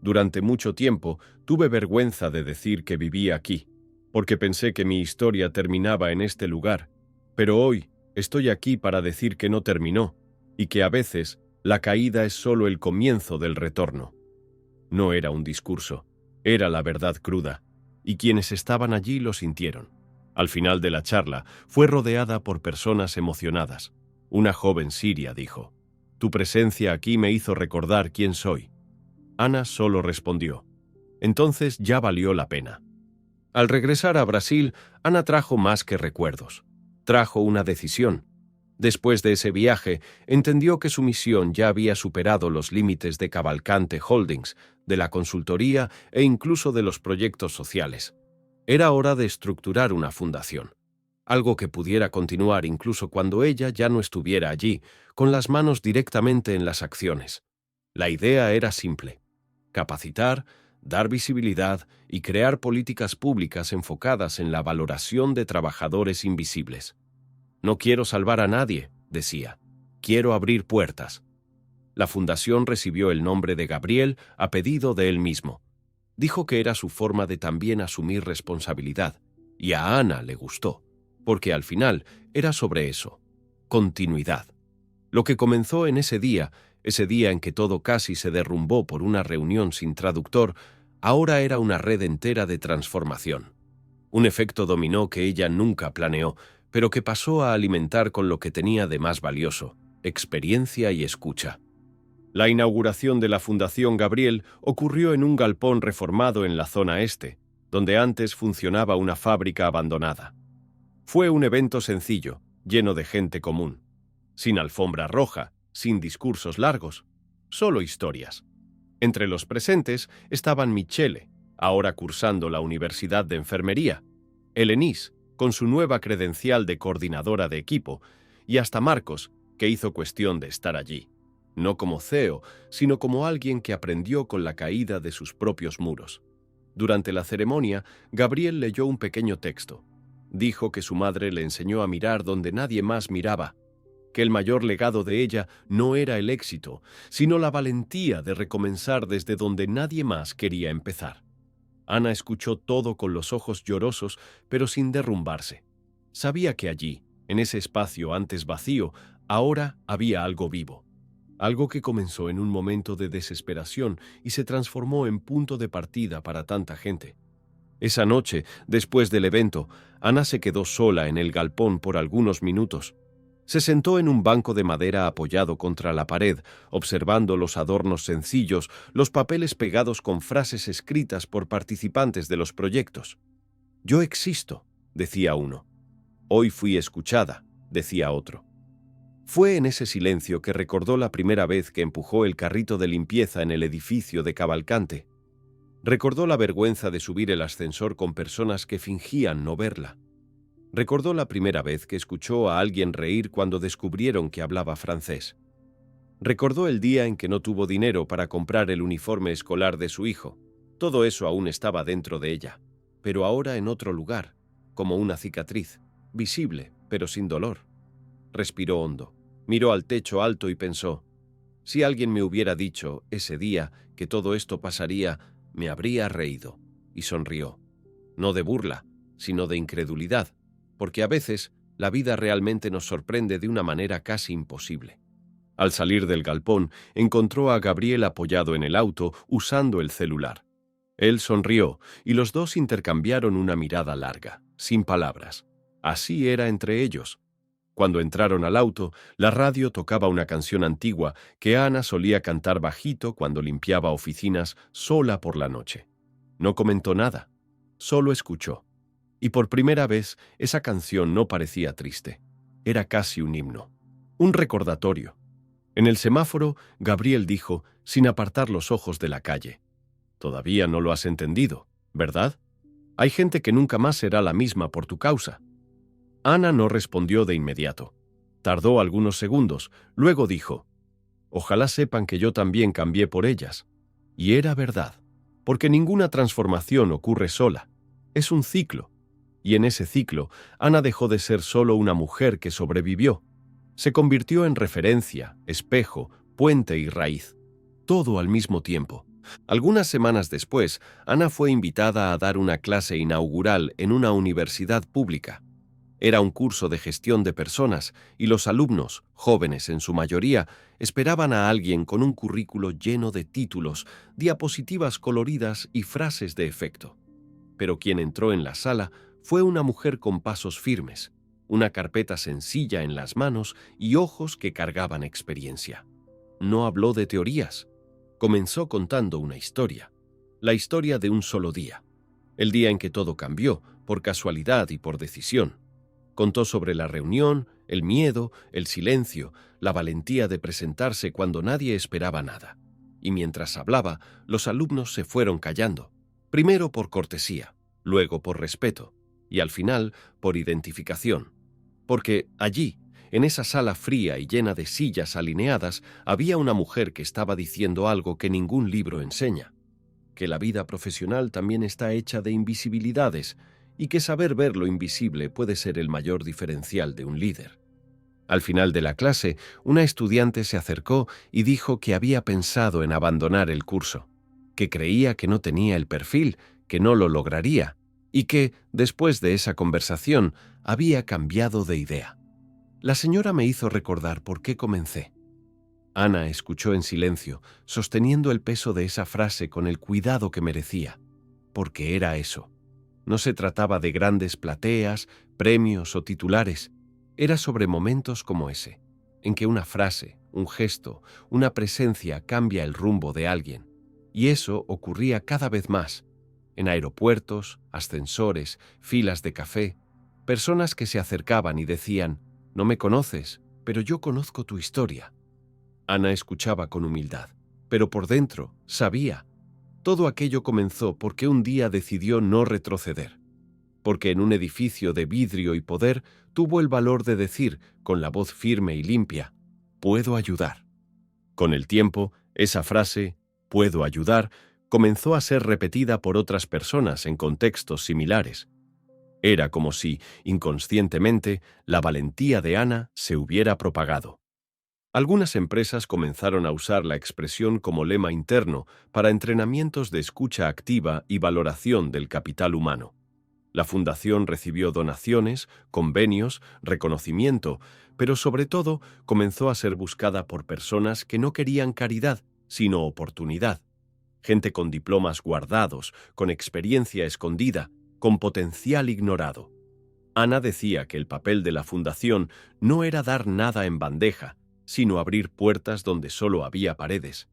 «Durante mucho tiempo tuve vergüenza de decir que vivía aquí, porque pensé que mi historia terminaba en este lugar. Pero hoy estoy aquí para decir que no terminó, y que a veces la caída es solo el comienzo del retorno». No era un discurso, era la verdad cruda, y quienes estaban allí lo sintieron. Al final de la charla, fue rodeada por personas emocionadas. Una joven siria dijo: «Tu presencia aquí me hizo recordar quién soy». Ana solo respondió: «Entonces ya valió la pena». Al regresar a Brasil, Ana trajo más que recuerdos. Trajo una decisión. Después de ese viaje, entendió que su misión ya había superado los límites de Cavalcante Holdings, de la consultoría e incluso de los proyectos sociales. Era hora de estructurar una fundación. Algo que pudiera continuar incluso cuando ella ya no estuviera allí, con las manos directamente en las acciones. La idea era simple: capacitar, dar visibilidad y crear políticas públicas enfocadas en la valoración de trabajadores invisibles. «No quiero salvar a nadie», decía, «quiero abrir puertas». La fundación recibió el nombre de Gabriel a pedido de él mismo. Dijo que era su forma de también asumir responsabilidad, y a Ana le gustó, porque al final era sobre eso: continuidad. Lo que comenzó en ese día en que todo casi se derrumbó por una reunión sin traductor, ahora era una red entera de transformación. Un efecto dominó que ella nunca planeó, pero que pasó a alimentar con lo que tenía de más valioso: experiencia y escucha. La inauguración de la Fundación Gabriel ocurrió en un galpón reformado en la zona este, donde antes funcionaba una fábrica abandonada. Fue un evento sencillo, lleno de gente común. Sin alfombra roja, sin discursos largos, solo historias. Entre los presentes estaban Michele, ahora cursando la Universidad de Enfermería, Elenis, con su nueva credencial de coordinadora de equipo, y hasta Marcos, que hizo cuestión de estar allí, no como CEO, sino como alguien que aprendió con la caída de sus propios muros. Durante la ceremonia, Gabriel leyó un pequeño texto. Dijo que su madre le enseñó a mirar donde nadie más miraba, que el mayor legado de ella no era el éxito, sino la valentía de recomenzar desde donde nadie más quería empezar. Ana escuchó todo con los ojos llorosos, pero sin derrumbarse. Sabía que allí, en ese espacio antes vacío, ahora había algo vivo. Algo que comenzó en un momento de desesperación y se transformó en punto de partida para tanta gente. Esa noche, después del evento, Ana se quedó sola en el galpón por algunos minutos. Se sentó en un banco de madera apoyado contra la pared, observando los adornos sencillos, los papeles pegados con frases escritas por participantes de los proyectos. «Yo existo», decía uno. «Hoy fui escuchada», decía otro. Fue en ese silencio que recordó la primera vez que empujó el carrito de limpieza en el edificio de Cavalcante. Recordó la vergüenza de subir el ascensor con personas que fingían no verla. Recordó la primera vez que escuchó a alguien reír cuando descubrieron que hablaba francés. Recordó el día en que no tuvo dinero para comprar el uniforme escolar de su hijo. Todo eso aún estaba dentro de ella, pero ahora en otro lugar, como una cicatriz, visible, pero sin dolor. Respiró hondo, miró al techo alto y pensó: si alguien me hubiera dicho ese día que todo esto pasaría, me habría reído, y sonrió. No de burla, sino de incredulidad, porque a veces la vida realmente nos sorprende de una manera casi imposible. Al salir del galpón, encontró a Gabriel apoyado en el auto usando el celular. Él sonrió y los dos intercambiaron una mirada larga, sin palabras. Así era entre ellos. Cuando entraron al auto, la radio tocaba una canción antigua que Ana solía cantar bajito cuando limpiaba oficinas sola por la noche. No comentó nada, solo escuchó. Y por primera vez esa canción no parecía triste. Era casi un himno, un recordatorio. En el semáforo, Gabriel dijo, sin apartar los ojos de la calle: «Todavía no lo has entendido, ¿verdad? Hay gente que nunca más será la misma por tu causa». Ana no respondió de inmediato. Tardó algunos segundos, luego dijo: «Ojalá sepan que yo también cambié por ellas». Y era verdad, porque ninguna transformación ocurre sola. Es un ciclo. Y en ese ciclo, Ana dejó de ser solo una mujer que sobrevivió. Se convirtió en referencia, espejo, puente y raíz. Todo al mismo tiempo. Algunas semanas después, Ana fue invitada a dar una clase inaugural en una universidad pública. Era un curso de gestión de personas y los alumnos, jóvenes en su mayoría, esperaban a alguien con un currículo lleno de títulos, diapositivas coloridas y frases de efecto. Pero quien entró en la sala fue una mujer con pasos firmes, una carpeta sencilla en las manos y ojos que cargaban experiencia. No habló de teorías. Comenzó contando una historia, la historia de un solo día, el día en que todo cambió, por casualidad y por decisión. Contó sobre la reunión, el miedo, el silencio, la valentía de presentarse cuando nadie esperaba nada. Y mientras hablaba, los alumnos se fueron callando, primero por cortesía, luego por respeto, y al final por identificación. Porque allí, en esa sala fría y llena de sillas alineadas, había una mujer que estaba diciendo algo que ningún libro enseña: que la vida profesional también está hecha de invisibilidades, y que saber ver lo invisible puede ser el mayor diferencial de un líder. Al final de la clase, una estudiante se acercó y dijo que había pensado en abandonar el curso, que creía que no tenía el perfil, que no lo lograría, y que, después de esa conversación, había cambiado de idea. La señora me hizo recordar por qué comencé. Ana escuchó en silencio, sosteniendo el peso de esa frase con el cuidado que merecía, porque era eso. No se trataba de grandes plateas, premios o titulares. Era sobre momentos como ese, en que una frase, un gesto, una presencia cambia el rumbo de alguien. Y eso ocurría cada vez más. En aeropuertos, ascensores, filas de café, personas que se acercaban y decían: «No me conoces, pero yo conozco tu historia». Ana escuchaba con humildad, pero por dentro sabía. Todo aquello comenzó porque un día decidió no retroceder, porque en un edificio de vidrio y poder tuvo el valor de decir, con la voz firme y limpia: «Puedo ayudar». Con el tiempo, esa frase, «puedo ayudar», comenzó a ser repetida por otras personas en contextos similares. Era como si, inconscientemente, la valentía de Ana se hubiera propagado. Algunas empresas comenzaron a usar la expresión como lema interno para entrenamientos de escucha activa y valoración del capital humano. La fundación recibió donaciones, convenios, reconocimiento, pero sobre todo comenzó a ser buscada por personas que no querían caridad, sino oportunidad. Gente con diplomas guardados, con experiencia escondida, con potencial ignorado. Ana decía que el papel de la fundación no era dar nada en bandeja, sino abrir puertas donde solo había paredes.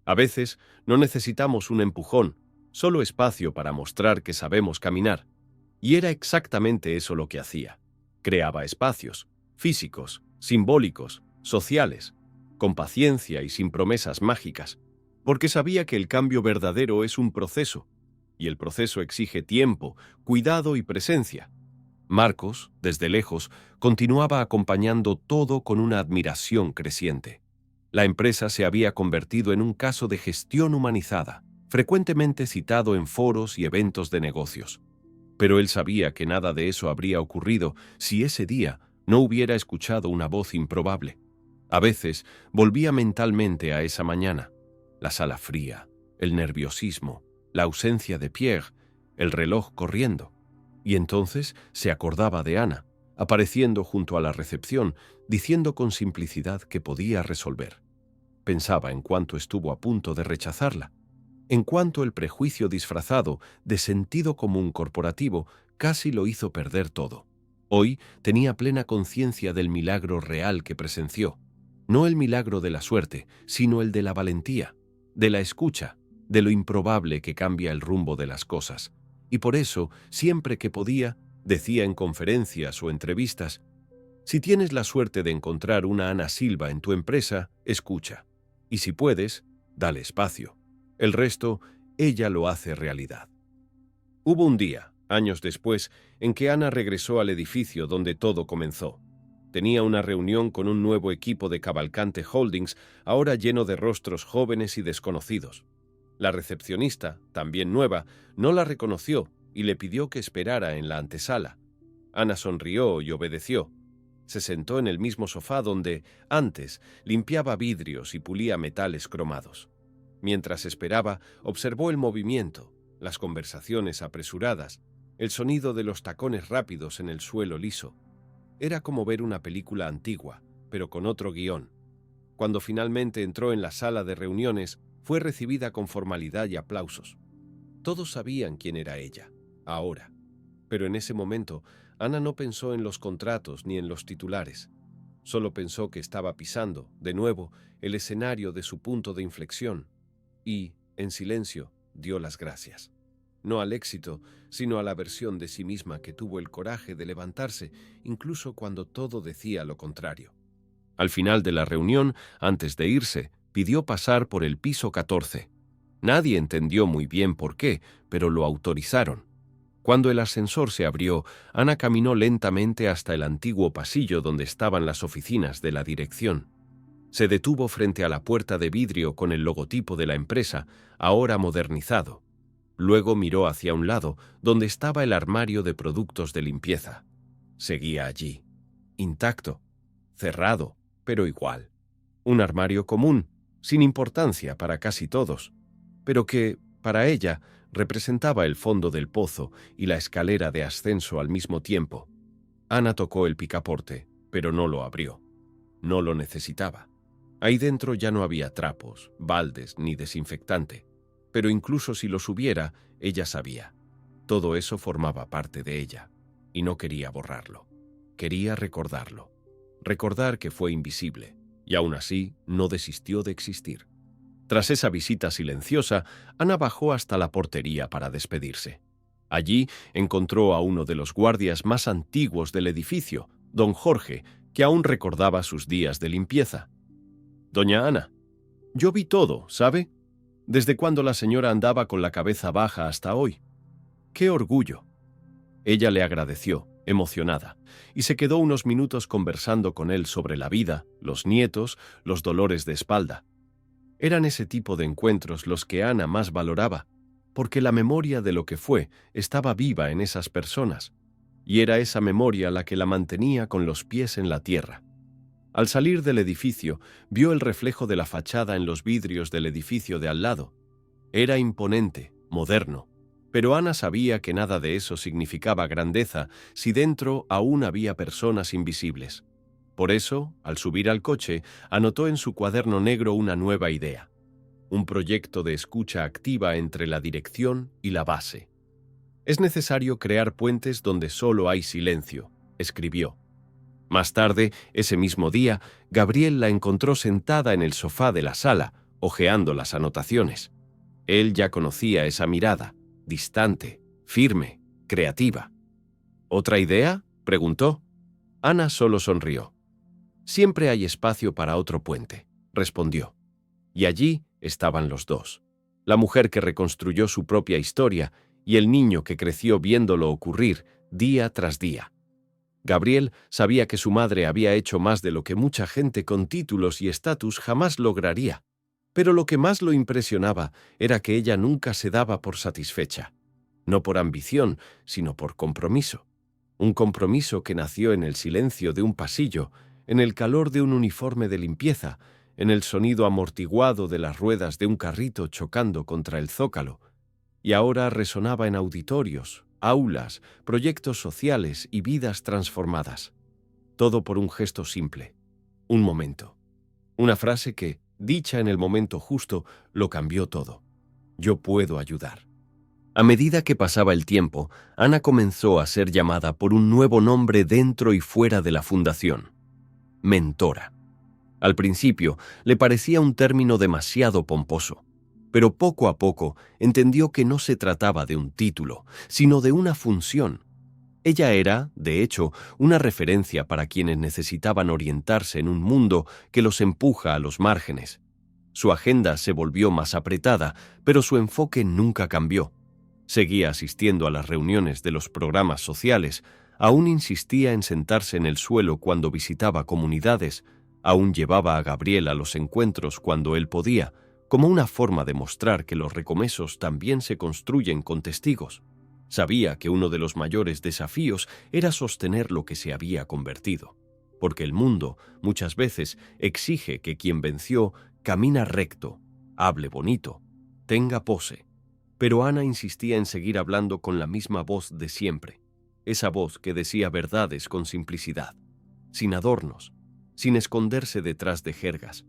A veces no necesitamos un empujón, solo espacio para mostrar que sabemos caminar. Y era exactamente eso lo que hacía. Creaba espacios, físicos, simbólicos, sociales, con paciencia y sin promesas mágicas, porque sabía que el cambio verdadero es un proceso, y el proceso exige tiempo, cuidado y presencia. Marcos, desde lejos, continuaba acompañando todo con una admiración creciente. La empresa se había convertido en un caso de gestión humanizada, frecuentemente citado en foros y eventos de negocios. Pero él sabía que nada de eso habría ocurrido si ese día no hubiera escuchado una voz improbable. A veces volvía mentalmente a esa mañana, la sala fría, el nerviosismo, la ausencia de Pierre, el reloj corriendo. Y entonces se acordaba de Ana, apareciendo junto a la recepción, diciendo con simplicidad que podía resolver. Pensaba en cuánto estuvo a punto de rechazarla, en cuánto el prejuicio disfrazado de sentido común corporativo casi lo hizo perder todo. Hoy tenía plena conciencia del milagro real que presenció, no el milagro de la suerte, sino el de la valentía, de la escucha, de lo improbable que cambia el rumbo de las cosas. Y por eso, siempre que podía, decía en conferencias o entrevistas: si tienes la suerte de encontrar una Ana Silva en tu empresa, escucha. Y si puedes, dale espacio. El resto, ella lo hace realidad. Hubo un día, años después, en que Ana regresó al edificio donde todo comenzó. Tenía una reunión con un nuevo equipo de Cavalcante Holdings, ahora lleno de rostros jóvenes y desconocidos. La recepcionista, también nueva, no la reconoció y le pidió que esperara en la antesala. Ana sonrió y obedeció. Se sentó en el mismo sofá donde, antes, limpiaba vidrios y pulía metales cromados. Mientras esperaba, observó el movimiento, las conversaciones apresuradas, el sonido de los tacones rápidos en el suelo liso. Era como ver una película antigua, pero con otro guión. Cuando finalmente entró en la sala de reuniones, fue recibida con formalidad y aplausos. Todos sabían quién era ella, ahora. Pero en ese momento, Ana no pensó en los contratos ni en los titulares. Solo pensó que estaba pisando, de nuevo, el escenario de su punto de inflexión. Y, en silencio, dio las gracias. No al éxito, sino a la versión de sí misma que tuvo el coraje de levantarse, incluso cuando todo decía lo contrario. Al final de la reunión, antes de irse, pidió pasar por el piso 14. Nadie entendió muy bien por qué, pero lo autorizaron. Cuando el ascensor se abrió, Ana caminó lentamente hasta el antiguo pasillo donde estaban las oficinas de la dirección. Se detuvo frente a la puerta de vidrio con el logotipo de la empresa, ahora modernizado. Luego miró hacia un lado, donde estaba el armario de productos de limpieza. Seguía allí, intacto, cerrado, pero igual. Un armario común, sin importancia para casi todos, pero que, para ella, representaba el fondo del pozo y la escalera de ascenso al mismo tiempo. Ana tocó el picaporte, pero no lo abrió. No lo necesitaba. Ahí dentro ya no había trapos, baldes ni desinfectante, pero incluso si los hubiera, ella sabía. Todo eso formaba parte de ella, y no quería borrarlo. Quería recordarlo. Recordar que fue invisible, y aún así no desistió de existir. Tras esa visita silenciosa, Ana bajó hasta la portería para despedirse. Allí encontró a uno de los guardias más antiguos del edificio, don Jorge, que aún recordaba sus días de limpieza. «Doña Ana, yo vi todo, ¿sabe? Desde cuando la señora andaba con la cabeza baja hasta hoy. ¡Qué orgullo!». Ella le agradeció, emocionada, y se quedó unos minutos conversando con él sobre la vida, los nietos, los dolores de espalda. Eran ese tipo de encuentros los que Ana más valoraba, porque la memoria de lo que fue estaba viva en esas personas. y era esa memoria la que la mantenía con los pies en la tierra. Al salir del edificio, vio el reflejo de la fachada en los vidrios del edificio de al lado. Era imponente, moderno, pero Ana sabía que nada de eso significaba grandeza si dentro aún había personas invisibles. Por eso, al subir al coche, anotó en su cuaderno negro una nueva idea: un proyecto de escucha activa entre la dirección y la base. «Es necesario crear puentes donde solo hay silencio», escribió. Más tarde, ese mismo día, Gabriel la encontró sentada en el sofá de la sala, hojeando las anotaciones. Él ya conocía esa mirada, distante, firme, creativa. «¿Otra idea?», preguntó. Ana solo sonrió. «Siempre hay espacio para otro puente», respondió. Y allí estaban los dos: la mujer que reconstruyó su propia historia y el niño que creció viéndolo ocurrir día tras día. Gabriel sabía que su madre había hecho más de lo que mucha gente con títulos y estatus jamás lograría, pero lo que más lo impresionaba era que ella nunca se daba por satisfecha, no por ambición, sino por compromiso. Un compromiso que nació en el silencio de un pasillo, en el calor de un uniforme de limpieza, en el sonido amortiguado de las ruedas de un carrito chocando contra el zócalo, y ahora resonaba en auditorios, aulas, proyectos sociales y vidas transformadas. Todo por un gesto simple, un momento. Una frase que, dicha en el momento justo, lo cambió todo: «Yo puedo ayudar». A medida que pasaba el tiempo, Ana comenzó a ser llamada por un nuevo nombre dentro y fuera de la fundación: mentora. Al principio le parecía un término demasiado pomposo, pero poco a poco entendió que no se trataba de un título, sino de una función. Ella era, de hecho, una referencia para quienes necesitaban orientarse en un mundo que los empuja a los márgenes. Su agenda se volvió más apretada, pero su enfoque nunca cambió. Seguía asistiendo a las reuniones de los programas sociales, aún insistía en sentarse en el suelo cuando visitaba comunidades, aún llevaba a Gabriel a los encuentros cuando él podía, como una forma de mostrar que los recomesos también se construyen con testigos. Sabía que uno de los mayores desafíos era sostener lo que se había convertido, porque el mundo muchas veces exige que quien venció camina recto, hable bonito, tenga pose. Pero Ana insistía en seguir hablando con la misma voz de siempre, esa voz que decía verdades con simplicidad, sin adornos, sin esconderse detrás de jergas.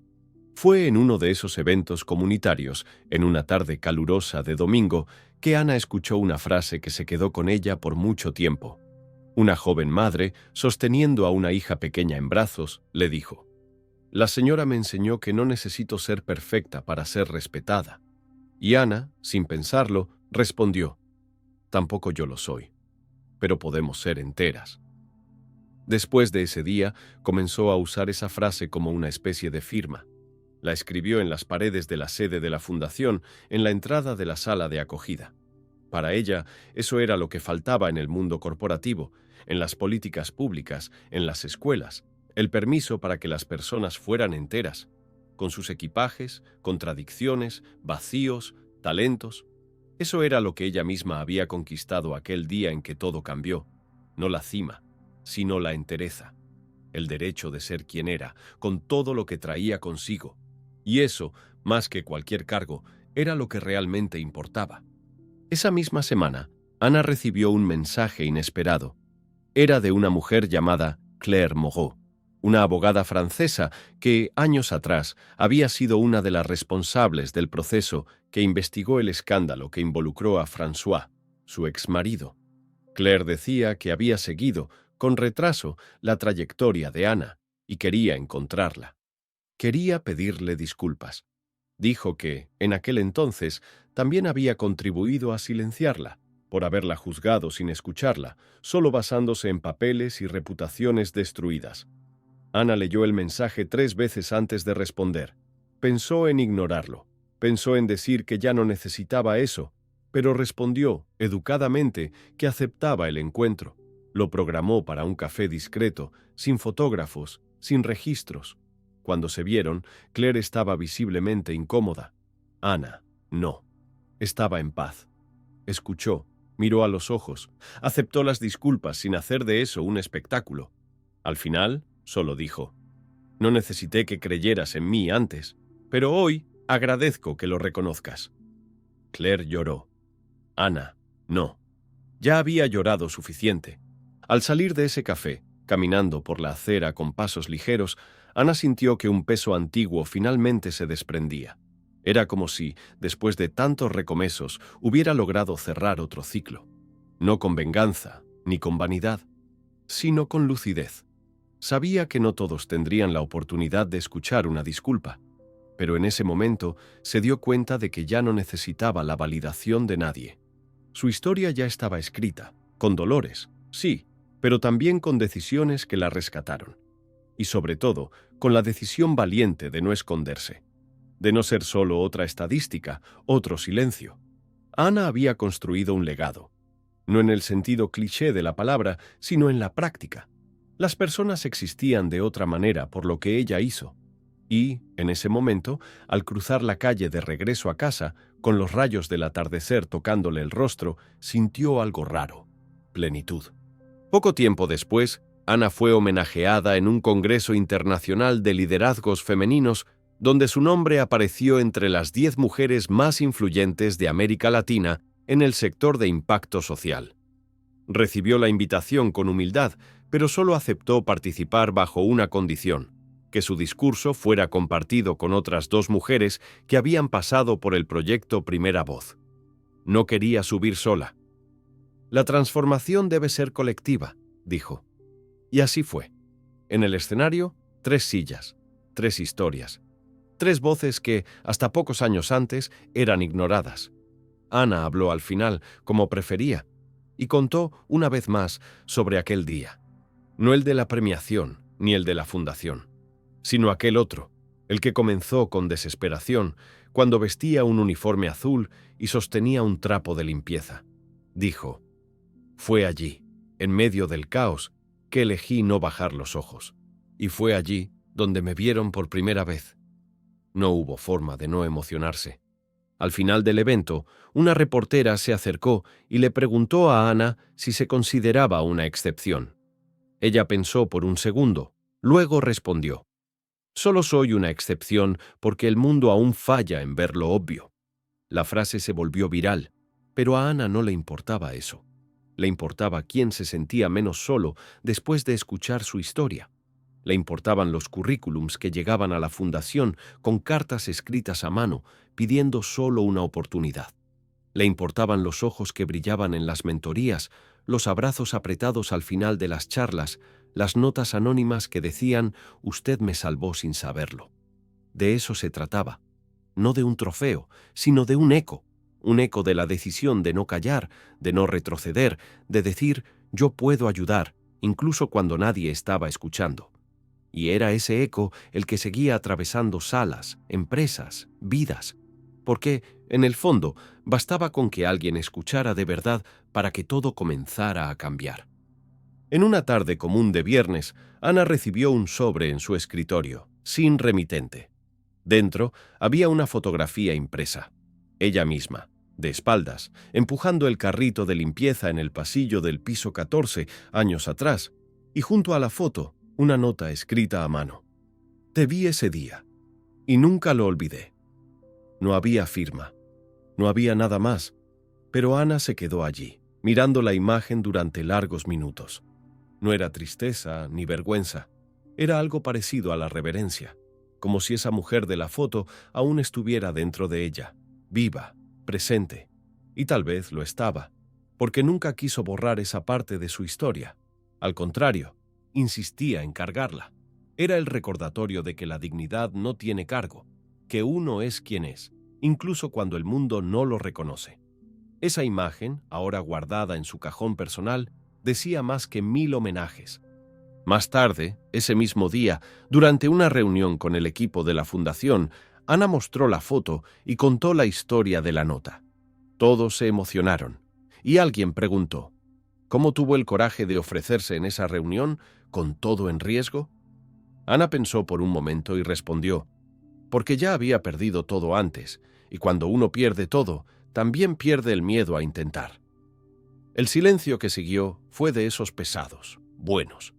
Fue en uno de esos eventos comunitarios, en una tarde calurosa de domingo, que Ana escuchó una frase que se quedó con ella por mucho tiempo. Una joven madre, sosteniendo a una hija pequeña en brazos, le dijo: «La señora me enseñó que no necesito ser perfecta para ser respetada». Y Ana, sin pensarlo, respondió: «Tampoco yo lo soy, pero podemos ser enteras». Después de ese día, comenzó a usar esa frase como una especie de firma. La escribió en las paredes de la sede de la fundación, en la entrada de la sala de acogida. Para ella, eso era lo que faltaba en el mundo corporativo, en las políticas públicas, en las escuelas, el permiso para que las personas fueran enteras, con sus equipajes, contradicciones, vacíos, talentos. Eso era lo que ella misma había conquistado aquel día en que todo cambió, no la cima, sino la entereza, el derecho de ser quien era, con todo lo que traía consigo. Y eso, más que cualquier cargo, era lo que realmente importaba. Esa misma semana, Ana recibió un mensaje inesperado. Era de una mujer llamada Claire Moreau, una abogada francesa que, años atrás, había sido una de las responsables del proceso que investigó el escándalo que involucró a François, su exmarido. Claire decía que había seguido, con retraso, la trayectoria de Ana y quería encontrarla. Quería pedirle disculpas. Dijo que, en aquel entonces, también había contribuido a silenciarla, por haberla juzgado sin escucharla, solo basándose en papeles y reputaciones destruidas. Ana leyó el mensaje 3 veces antes de responder. Pensó en ignorarlo. Pensó en decir que ya no necesitaba eso, pero respondió, educadamente, que aceptaba el encuentro. Lo programó para un café discreto, sin fotógrafos, sin registros. Cuando se vieron, Claire estaba visiblemente incómoda. Ana, no. Estaba en paz. Escuchó, Miró a los ojos, aceptó las disculpas sin hacer de eso un espectáculo. Al final, solo dijo: «No necesité que creyeras en mí antes, pero hoy agradezco que lo reconozcas». Claire lloró. Ana, no. Ya había llorado suficiente. Al salir de ese café, caminando por la acera con pasos ligeros, Ana sintió que un peso antiguo finalmente se desprendía. Era como si, después de tantos recomesos, hubiera logrado cerrar otro ciclo. No con venganza, ni con vanidad, sino con lucidez. Sabía que no todos tendrían la oportunidad de escuchar una disculpa, pero en ese momento se dio cuenta de que ya no necesitaba la validación de nadie. Su historia ya estaba escrita, con dolores, sí, pero también con decisiones que la rescataron. Y sobre todo, con la decisión valiente de no esconderse, de no ser solo otra estadística, otro silencio. Ana había construido un legado, no en el sentido cliché de la palabra, sino en la práctica. Las personas existían de otra manera por lo que ella hizo. Y, en ese momento, al cruzar la calle de regreso a casa, con los rayos del atardecer tocándole el rostro, sintió algo raro: plenitud. Poco tiempo después, Ana fue homenajeada en un congreso internacional de liderazgos femeninos, donde su nombre apareció entre las 10 mujeres más influyentes de América Latina en el sector de impacto social. Recibió la invitación con humildad, pero solo aceptó participar bajo una condición: que su discurso fuera compartido con otras 2 mujeres que habían pasado por el proyecto Primera Voz. No quería subir sola. «La transformación debe ser colectiva», dijo. Y así fue. En el escenario, 3 sillas, 3 historias, 3 voces que, hasta pocos años antes, eran ignoradas. Ana habló al final, como prefería, y contó una vez más sobre aquel día. No el de la premiación, ni el de la fundación, sino aquel otro, el que comenzó con desesperación, cuando vestía un uniforme azul y sostenía un trapo de limpieza. Dijo: «Fue allí, en medio del caos, que elegí no bajar los ojos. Y fue allí donde me vieron por primera vez». No hubo forma de no emocionarse. Al final del evento, una reportera se acercó y le preguntó a Ana si se consideraba una excepción. Ella pensó por un segundo, luego respondió: «Solo soy una excepción porque el mundo aún falla en ver lo obvio». La frase se volvió viral, pero a Ana no le importaba eso. Le importaba quién se sentía menos solo después de escuchar su historia. Le importaban los currículums que llegaban a la fundación con cartas escritas a mano, pidiendo solo una oportunidad. Le importaban los ojos que brillaban en las mentorías, los abrazos apretados al final de las charlas, las notas anónimas que decían: «Usted me salvó sin saberlo». De eso se trataba. No de un trofeo, sino de un eco de la decisión de no callar, de no retroceder, de decir: «Yo puedo ayudar», incluso cuando nadie estaba escuchando. Y era ese eco el que seguía atravesando salas, empresas, vidas. Porque, en el fondo, bastaba con que alguien escuchara de verdad para que todo comenzara a cambiar. En una tarde común de viernes, Ana recibió un sobre en su escritorio, sin remitente. Dentro había una fotografía impresa. Ella misma, de espaldas, empujando el carrito de limpieza en el pasillo del piso 14 años atrás, y junto a la foto, una nota escrita a mano: «Te vi ese día, y nunca lo olvidé». No había firma, no había nada más, pero Ana se quedó allí, mirando la imagen durante largos minutos. No era tristeza ni vergüenza, era algo parecido a la reverencia, como si esa mujer de la foto aún estuviera dentro de ella, viva, presente, y tal vez lo estaba, porque nunca quiso borrar esa parte de su historia. Al contrario, insistía en cargarla. Era el recordatorio de que la dignidad no tiene cargo, que uno es quien es, incluso cuando el mundo no lo reconoce. Esa imagen, ahora guardada en su cajón personal, decía más que 1000 homenajes. Más tarde, ese mismo día, durante una reunión con el equipo de la fundación, Ana mostró la foto y contó la historia de la nota. Todos se emocionaron, y alguien preguntó: ¿cómo tuvo el coraje de ofrecerse en esa reunión con todo en riesgo? Ana pensó por un momento y respondió: porque ya había perdido todo antes, y cuando uno pierde todo, también pierde el miedo a intentar. El silencio que siguió fue de esos pesados, buenos.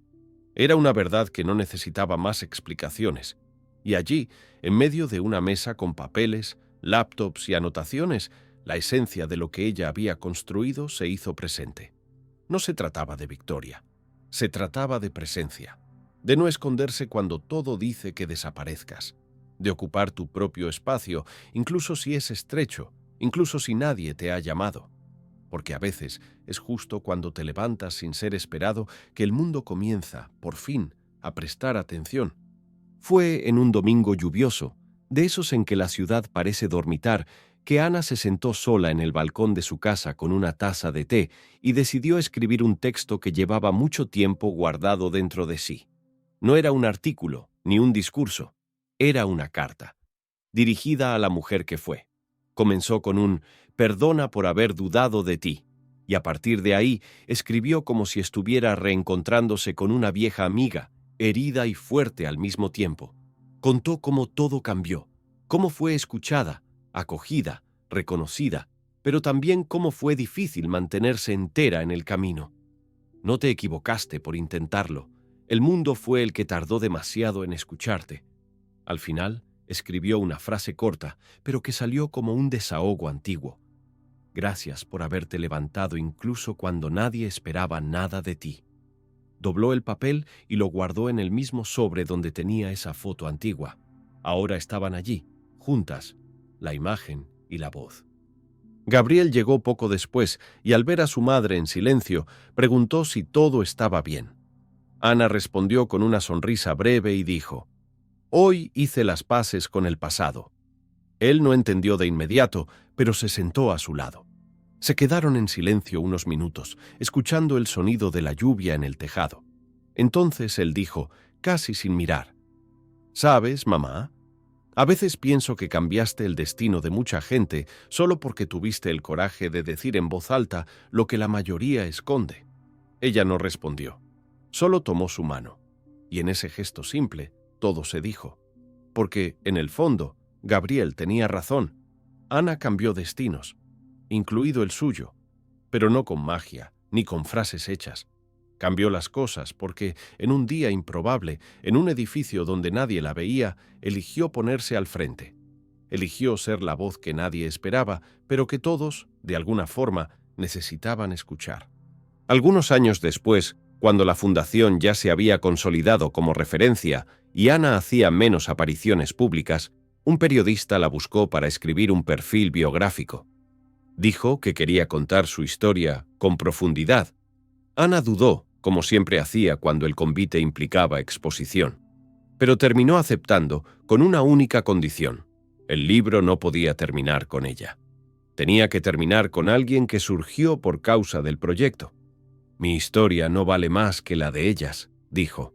Era una verdad que no necesitaba más explicaciones, y allí, en medio de una mesa con papeles, laptops y anotaciones, la esencia de lo que ella había construido se hizo presente. No se trataba de victoria, se trataba de presencia, de no esconderse cuando todo dice que desaparezcas, de ocupar tu propio espacio, incluso si es estrecho, incluso si nadie te ha llamado. Porque a veces es justo cuando te levantas sin ser esperado que el mundo comienza, por fin, a prestar atención. Fue en un domingo lluvioso, de esos en que la ciudad parece dormitar, que Ana se sentó sola en el balcón de su casa con una taza de té y decidió escribir un texto que llevaba mucho tiempo guardado dentro de sí. No era un artículo, ni un discurso, era una carta, dirigida a la mujer que fue. Comenzó con un «Perdona por haber dudado de ti», y a partir de ahí escribió como si estuviera reencontrándose con una vieja amiga, herida y fuerte al mismo tiempo. Contó cómo todo cambió, cómo fue escuchada, acogida, reconocida, pero también cómo fue difícil mantenerse entera en el camino. No te equivocaste por intentarlo. El mundo fue el que tardó demasiado en escucharte. Al final, escribió una frase corta, pero que salió como un desahogo antiguo. Gracias por haberte levantado incluso cuando nadie esperaba nada de ti. Dobló el papel y lo guardó en el mismo sobre donde tenía esa foto antigua. Ahora estaban allí, juntas, la imagen y la voz. Gabriel llegó poco después y al ver a su madre en silencio, preguntó si todo estaba bien. Ana respondió con una sonrisa breve y dijo: «Hoy hice las paces con el pasado». Él no entendió de inmediato, pero se sentó a su lado. Se quedaron en silencio unos minutos, escuchando el sonido de la lluvia en el tejado. Entonces él dijo, casi sin mirar: «¿Sabes, mamá? A veces pienso que cambiaste el destino de mucha gente solo porque tuviste el coraje de decir en voz alta lo que la mayoría esconde». Ella no respondió, solo tomó su mano, y en ese gesto simple todo se dijo. Porque, en el fondo, Gabriel tenía razón. Ana cambió destinos, incluido el suyo, pero no con magia, ni con frases hechas. Cambió las cosas porque, en un día improbable, en un edificio donde nadie la veía, eligió ponerse al frente. Eligió ser la voz que nadie esperaba, pero que todos, de alguna forma, necesitaban escuchar. Algunos años después, cuando la fundación ya se había consolidado como referencia y Ana hacía menos apariciones públicas, un periodista la buscó para escribir un perfil biográfico. Dijo que quería contar su historia con profundidad. Ana dudó, como siempre hacía cuando el convite implicaba exposición, pero terminó aceptando con una única condición: el libro no podía terminar con ella. Tenía que terminar con alguien que surgió por causa del proyecto. «Mi historia no vale más que la de ellas», dijo.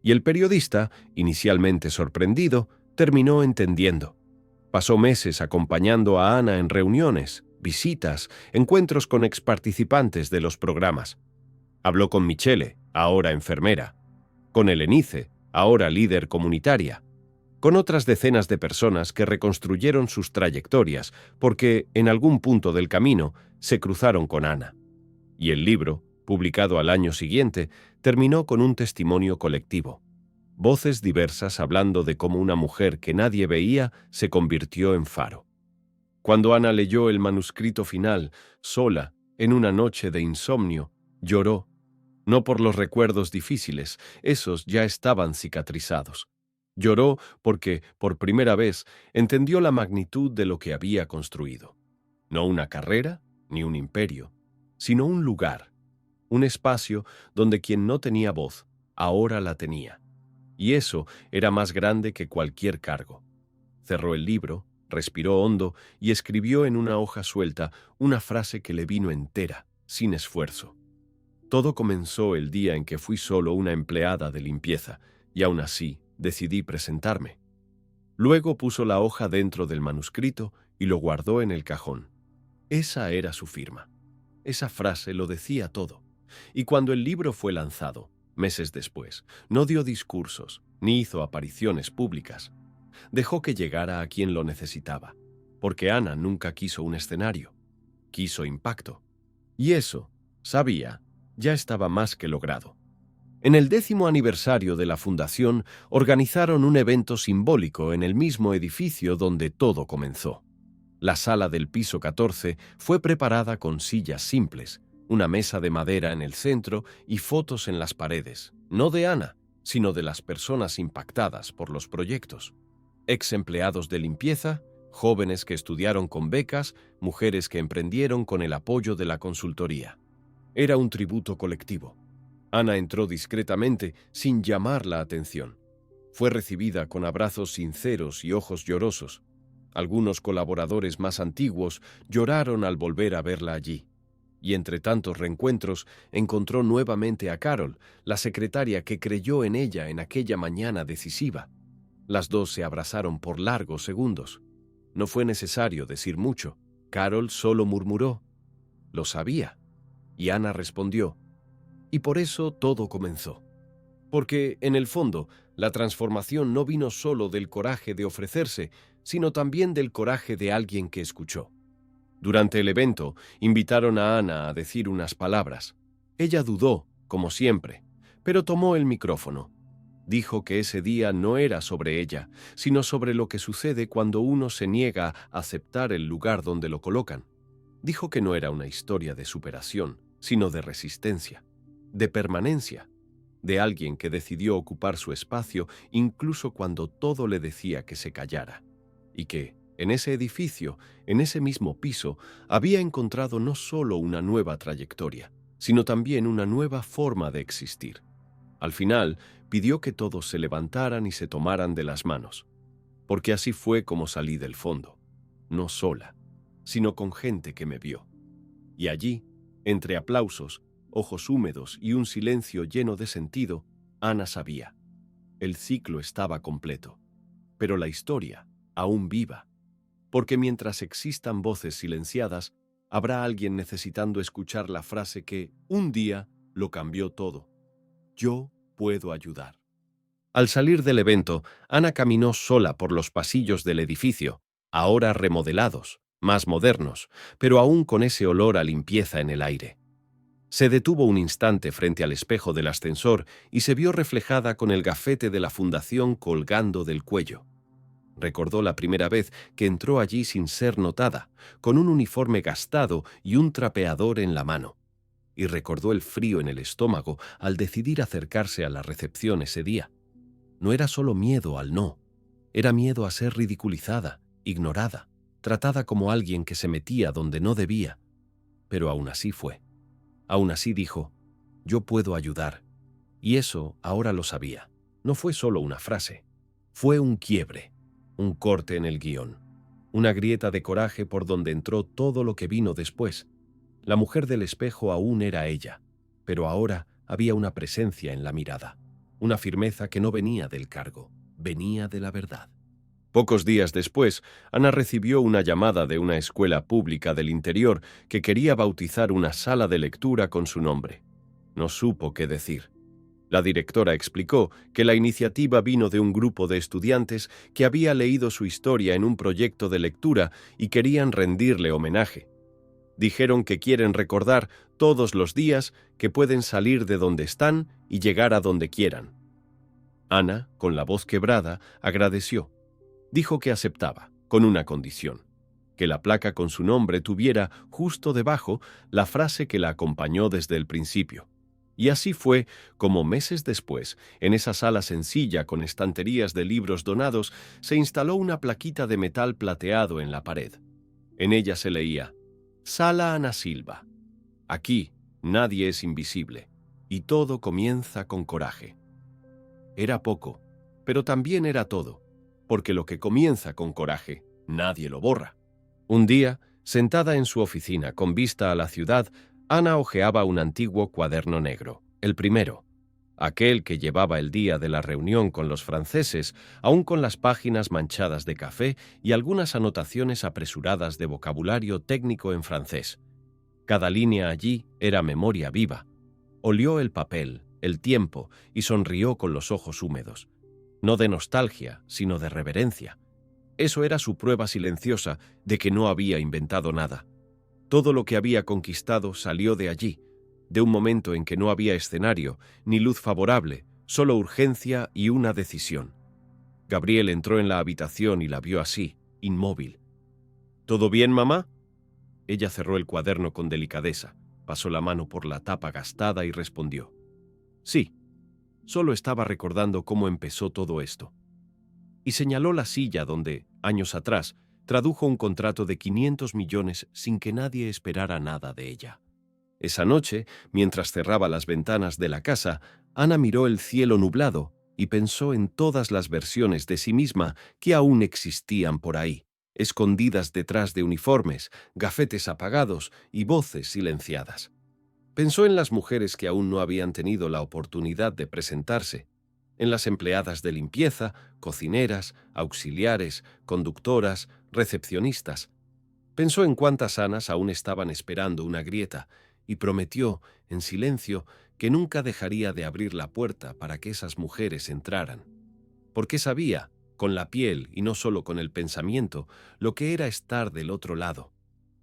Y el periodista, inicialmente sorprendido, terminó entendiendo. Pasó meses acompañando a Ana en reuniones, visitas, encuentros con exparticipantes de los programas. Habló con Michele, ahora enfermera, con Elenice, ahora líder comunitaria, con otras decenas de personas que reconstruyeron sus trayectorias porque, en algún punto del camino, se cruzaron con Ana. Y el libro, publicado al año siguiente, terminó con un testimonio colectivo. Voces diversas hablando de cómo una mujer que nadie veía se convirtió en faro. Cuando Ana leyó el manuscrito final, sola, en una noche de insomnio, lloró. No por los recuerdos difíciles, esos ya estaban cicatrizados. Lloró porque, por primera vez, entendió la magnitud de lo que había construido. No una carrera, ni un imperio, sino un lugar, un espacio donde quien no tenía voz, ahora la tenía. Y eso era más grande que cualquier cargo. Cerró el libro, respiró hondo y escribió en una hoja suelta una frase que le vino entera, sin esfuerzo. Todo comenzó el día en que fui solo una empleada de limpieza, y aún así decidí presentarme. Luego puso la hoja dentro del manuscrito y lo guardó en el cajón. Esa era su firma. Esa frase lo decía todo. Y cuando el libro fue lanzado, meses después, no dio discursos, ni hizo apariciones públicas. Dejó que llegara a quien lo necesitaba, porque Ana nunca quiso un escenario, quiso impacto. Y eso, Sabía, ya estaba más que logrado. En el 10º aniversario de la fundación, organizaron un evento simbólico en el mismo edificio donde todo comenzó. La sala del piso 14 fue preparada con sillas simples, una mesa de madera en el centro y fotos en las paredes, no de Ana, sino de las personas impactadas por los proyectos. Ex empleados de limpieza, jóvenes que estudiaron con becas, mujeres que emprendieron con el apoyo de la consultoría. Era un tributo colectivo. Ana entró discretamente, sin llamar la atención. Fue recibida con abrazos sinceros y ojos llorosos. Algunos colaboradores más antiguos lloraron al volver a verla allí. Y entre tantos reencuentros, encontró nuevamente a Carol, la secretaria que creyó en ella en aquella mañana decisiva. Las dos se abrazaron por largos segundos. No fue necesario decir mucho. Carol solo murmuró: «Lo sabía». Y Ana respondió. Y por eso todo comenzó. Porque, en el fondo, la transformación no vino solo del coraje de ofrecerse, sino también del coraje de alguien que escuchó. Durante el evento, invitaron a Ana a decir unas palabras. Ella dudó, como siempre, pero tomó el micrófono. Dijo que ese día no era sobre ella, sino sobre lo que sucede cuando uno se niega a aceptar el lugar donde lo colocan. Dijo que no era una historia de superación, sino de resistencia, de permanencia, de alguien que decidió ocupar su espacio incluso cuando todo le decía que se callara, y que, en ese edificio, en ese mismo piso, había encontrado no solo una nueva trayectoria, sino también una nueva forma de existir. Al final, pidió que todos se levantaran y se tomaran de las manos, porque así fue como salí del fondo, no sola, sino con gente que me vio. Y allí, entre aplausos, ojos húmedos y un silencio lleno de sentido, Ana sabía. El ciclo estaba completo, pero la historia aún viva, porque mientras existan voces silenciadas, habrá alguien necesitando escuchar la frase que un día lo cambió todo: «Yo puedo ayudar». Al salir del evento, Ana caminó sola por los pasillos del edificio, ahora remodelados, más modernos, pero aún con ese olor a limpieza en el aire. Se detuvo un instante frente al espejo del ascensor y se vio reflejada con el gafete de la fundación colgando del cuello. Recordó la primera vez que entró allí sin ser notada, con un uniforme gastado y un trapeador en la mano. Y recordó el frío en el estómago al decidir acercarse a la recepción ese día. No era solo miedo al no, era miedo a ser ridiculizada, ignorada, tratada como alguien que se metía donde no debía. Pero aún así fue. Aún así dijo: «Yo puedo ayudar». Y eso ahora lo sabía. No fue solo una frase. Fue un quiebre, un corte en el guión, una grieta de coraje por donde entró todo lo que vino después. La mujer del espejo aún era ella, pero ahora había una presencia en la mirada, una firmeza que no venía del cargo, venía de la verdad. Pocos días después, Ana recibió una llamada de una escuela pública del interior que quería bautizar una sala de lectura con su nombre. No supo qué decir. La directora explicó que la iniciativa vino de un grupo de estudiantes que había leído su historia en un proyecto de lectura y querían rendirle homenaje. Dijeron que quieren recordar todos los días que pueden salir de donde están y llegar a donde quieran. Ana, con la voz quebrada, agradeció. Dijo que aceptaba, con una condición: que la placa con su nombre tuviera justo debajo la frase que la acompañó desde el principio. Y así fue como meses después, en esa sala sencilla con estanterías de libros donados, se instaló una plaquita de metal plateado en la pared. En ella se leía: «Sala Ana Silva. Aquí nadie es invisible, y todo comienza con coraje». Era poco, pero también era todo, porque lo que comienza con coraje, nadie lo borra. Un día, sentada en su oficina con vista a la ciudad, Ana hojeaba un antiguo cuaderno negro, el primero, aquel que llevaba el día de la reunión con los franceses, aún con las páginas manchadas de café y algunas anotaciones apresuradas de vocabulario técnico en francés. Cada línea allí era memoria viva. Olió el papel, el tiempo, y sonrió con los ojos húmedos. No de nostalgia, sino de reverencia. Eso era su prueba silenciosa de que no había inventado nada. Todo lo que había conquistado salió de allí, de un momento en que no había escenario, ni luz favorable, solo urgencia y una decisión. Gabriel entró en la habitación y la vio así, inmóvil. ¿Todo bien, mamá? Ella cerró el cuaderno con delicadeza, pasó la mano por la tapa gastada y respondió. Sí, solo estaba recordando cómo empezó todo esto. Y señaló la silla donde, años atrás, tradujo un contrato de 500 millones sin que nadie esperara nada de ella. Esa noche, mientras cerraba las ventanas de la casa, Ana miró el cielo nublado y pensó en todas las versiones de sí misma que aún existían por ahí, escondidas detrás de uniformes, gafetes apagados y voces silenciadas. Pensó en las mujeres que aún no habían tenido la oportunidad de presentarse, en las empleadas de limpieza, cocineras, auxiliares, conductoras, recepcionistas. Pensó en cuántas Anas aún estaban esperando una grieta y prometió, en silencio, que nunca dejaría de abrir la puerta para que esas mujeres entraran. Porque sabía, con la piel y no solo con el pensamiento, lo que era estar del otro lado.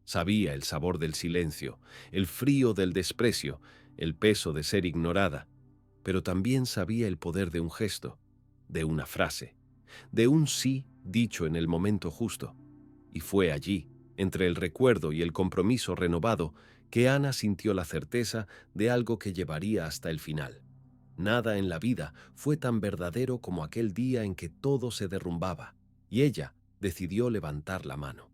Sabía el sabor del silencio, el frío del desprecio, el peso de ser ignorada, pero también sabía el poder de un gesto, de una frase, de un sí dicho en el momento justo. Y fue allí, entre el recuerdo y el compromiso renovado, que Ana sintió la certeza de algo que llevaría hasta el final. Nada en la vida fue tan verdadero como aquel día en que todo se derrumbaba, y ella decidió levantar la mano.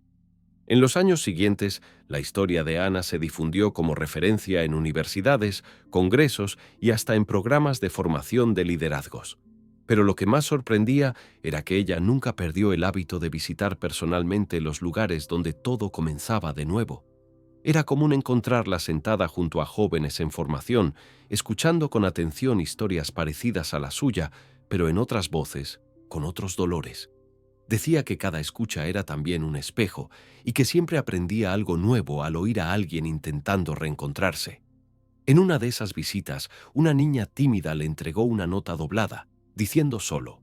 En los años siguientes, la historia de Ana se difundió como referencia en universidades, congresos y hasta en programas de formación de liderazgos. Pero lo que más sorprendía era que ella nunca perdió el hábito de visitar personalmente los lugares donde todo comenzaba de nuevo. Era común encontrarla sentada junto a jóvenes en formación, escuchando con atención historias parecidas a la suya, pero en otras voces, con otros dolores. Decía que cada escucha era también un espejo y que siempre aprendía algo nuevo al oír a alguien intentando reencontrarse. En una de esas visitas, una niña tímida le entregó una nota doblada, diciendo solo: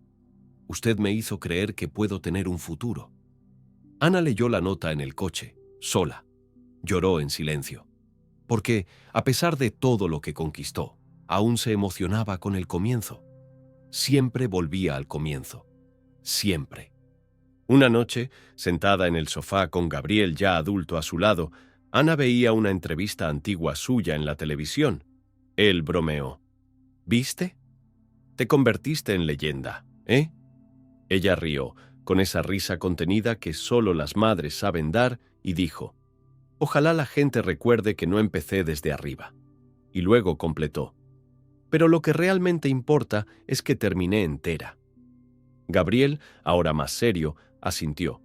«Usted me hizo creer que puedo tener un futuro». Ana leyó la nota en el coche, sola. Lloró en silencio. Porque, a pesar de todo lo que conquistó, aún se emocionaba con el comienzo. Siempre volvía al comienzo. Siempre. Una noche, sentada en el sofá con Gabriel ya adulto a su lado, Ana veía una entrevista antigua suya en la televisión. Él bromeó. «¿Viste? Te convertiste en leyenda, ¿eh?» Ella rió, con esa risa contenida que solo las madres saben dar, y dijo: «Ojalá la gente recuerde que no empecé desde arriba». Y luego completó: «Pero lo que realmente importa es que terminé entera». Gabriel, ahora más serio, asintió.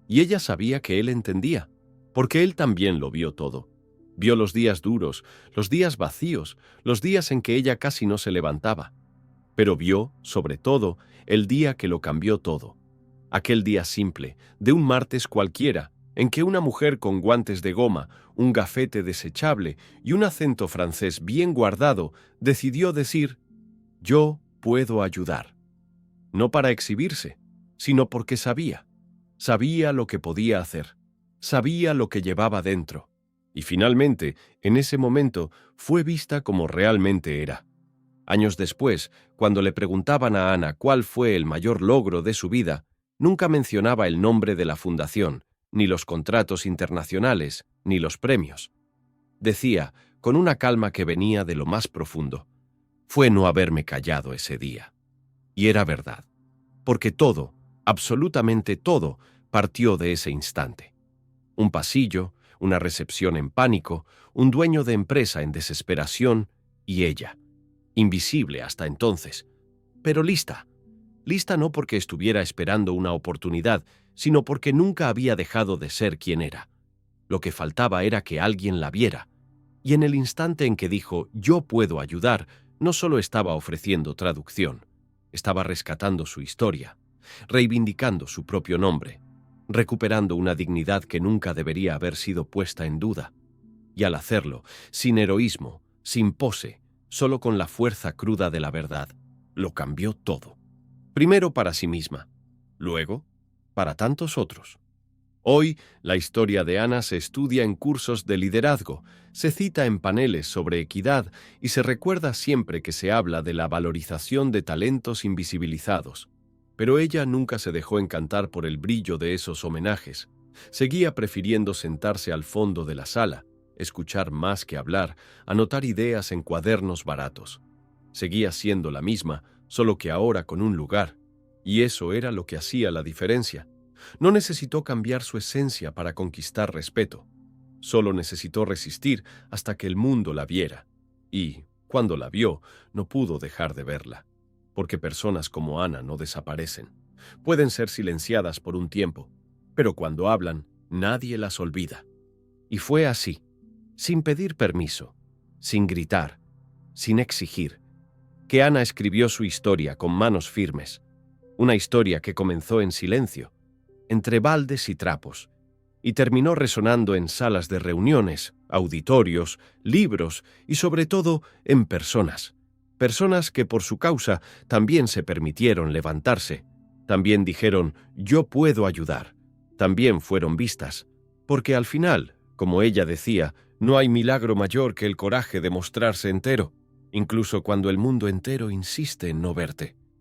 Y ella sabía que él entendía, porque él también lo vio todo. Vio los días duros, los días vacíos, los días en que ella casi no se levantaba. Pero vio, sobre todo, el día que lo cambió todo. Aquel día simple, de un martes cualquiera, en que una mujer con guantes de goma, un gafete desechable y un acento francés bien guardado decidió decir: «Yo puedo ayudar». No para exhibirse, sino porque sabía. Sabía lo que podía hacer. Sabía lo que llevaba dentro. Y finalmente, en ese momento, fue vista como realmente era. Años después, cuando le preguntaban a Ana cuál fue el mayor logro de su vida, nunca mencionaba el nombre de la fundación, ni los contratos internacionales, ni los premios. Decía, con una calma que venía de lo más profundo: «Fue no haberme callado ese día». Y era verdad, porque todo, absolutamente todo, partió de ese instante. Un pasillo, una recepción en pánico, un dueño de empresa en desesperación y ella, invisible hasta entonces, pero lista. Lista no porque estuviera esperando una oportunidad, sino porque nunca había dejado de ser quien era. Lo que faltaba era que alguien la viera, y en el instante en que dijo «yo puedo ayudar», no solo estaba ofreciendo traducción, estaba rescatando su historia, reivindicando su propio nombre, recuperando una dignidad que nunca debería haber sido puesta en duda. Y al hacerlo, sin heroísmo, sin pose, solo con la fuerza cruda de la verdad, lo cambió todo. Primero para sí misma, luego para tantos otros. Hoy, la historia de Ana se estudia en cursos de liderazgo, se cita en paneles sobre equidad y se recuerda siempre que se habla de la valorización de talentos invisibilizados. Pero ella nunca se dejó encantar por el brillo de esos homenajes. Seguía prefiriendo sentarse al fondo de la sala, escuchar más que hablar, anotar ideas en cuadernos baratos. Seguía siendo la misma, solo que ahora con un lugar. Y eso era lo que hacía la diferencia. No necesitó cambiar su esencia para conquistar respeto. Solo necesitó resistir hasta que el mundo la viera. Y, cuando la vio, no pudo dejar de verla. Porque personas como Ana no desaparecen. Pueden ser silenciadas por un tiempo, pero cuando hablan, nadie las olvida. Y fue así, sin pedir permiso, sin gritar, sin exigir, que Ana escribió su historia con manos firmes. Una historia que comenzó en silencio, entre baldes y trapos, y terminó resonando en salas de reuniones, auditorios, libros y sobre todo en personas. Personas que por su causa también se permitieron levantarse, también dijeron «yo puedo ayudar», también fueron vistas, porque al final, como ella decía, no hay milagro mayor que el coraje de mostrarse entero, incluso cuando el mundo entero insiste en no verte.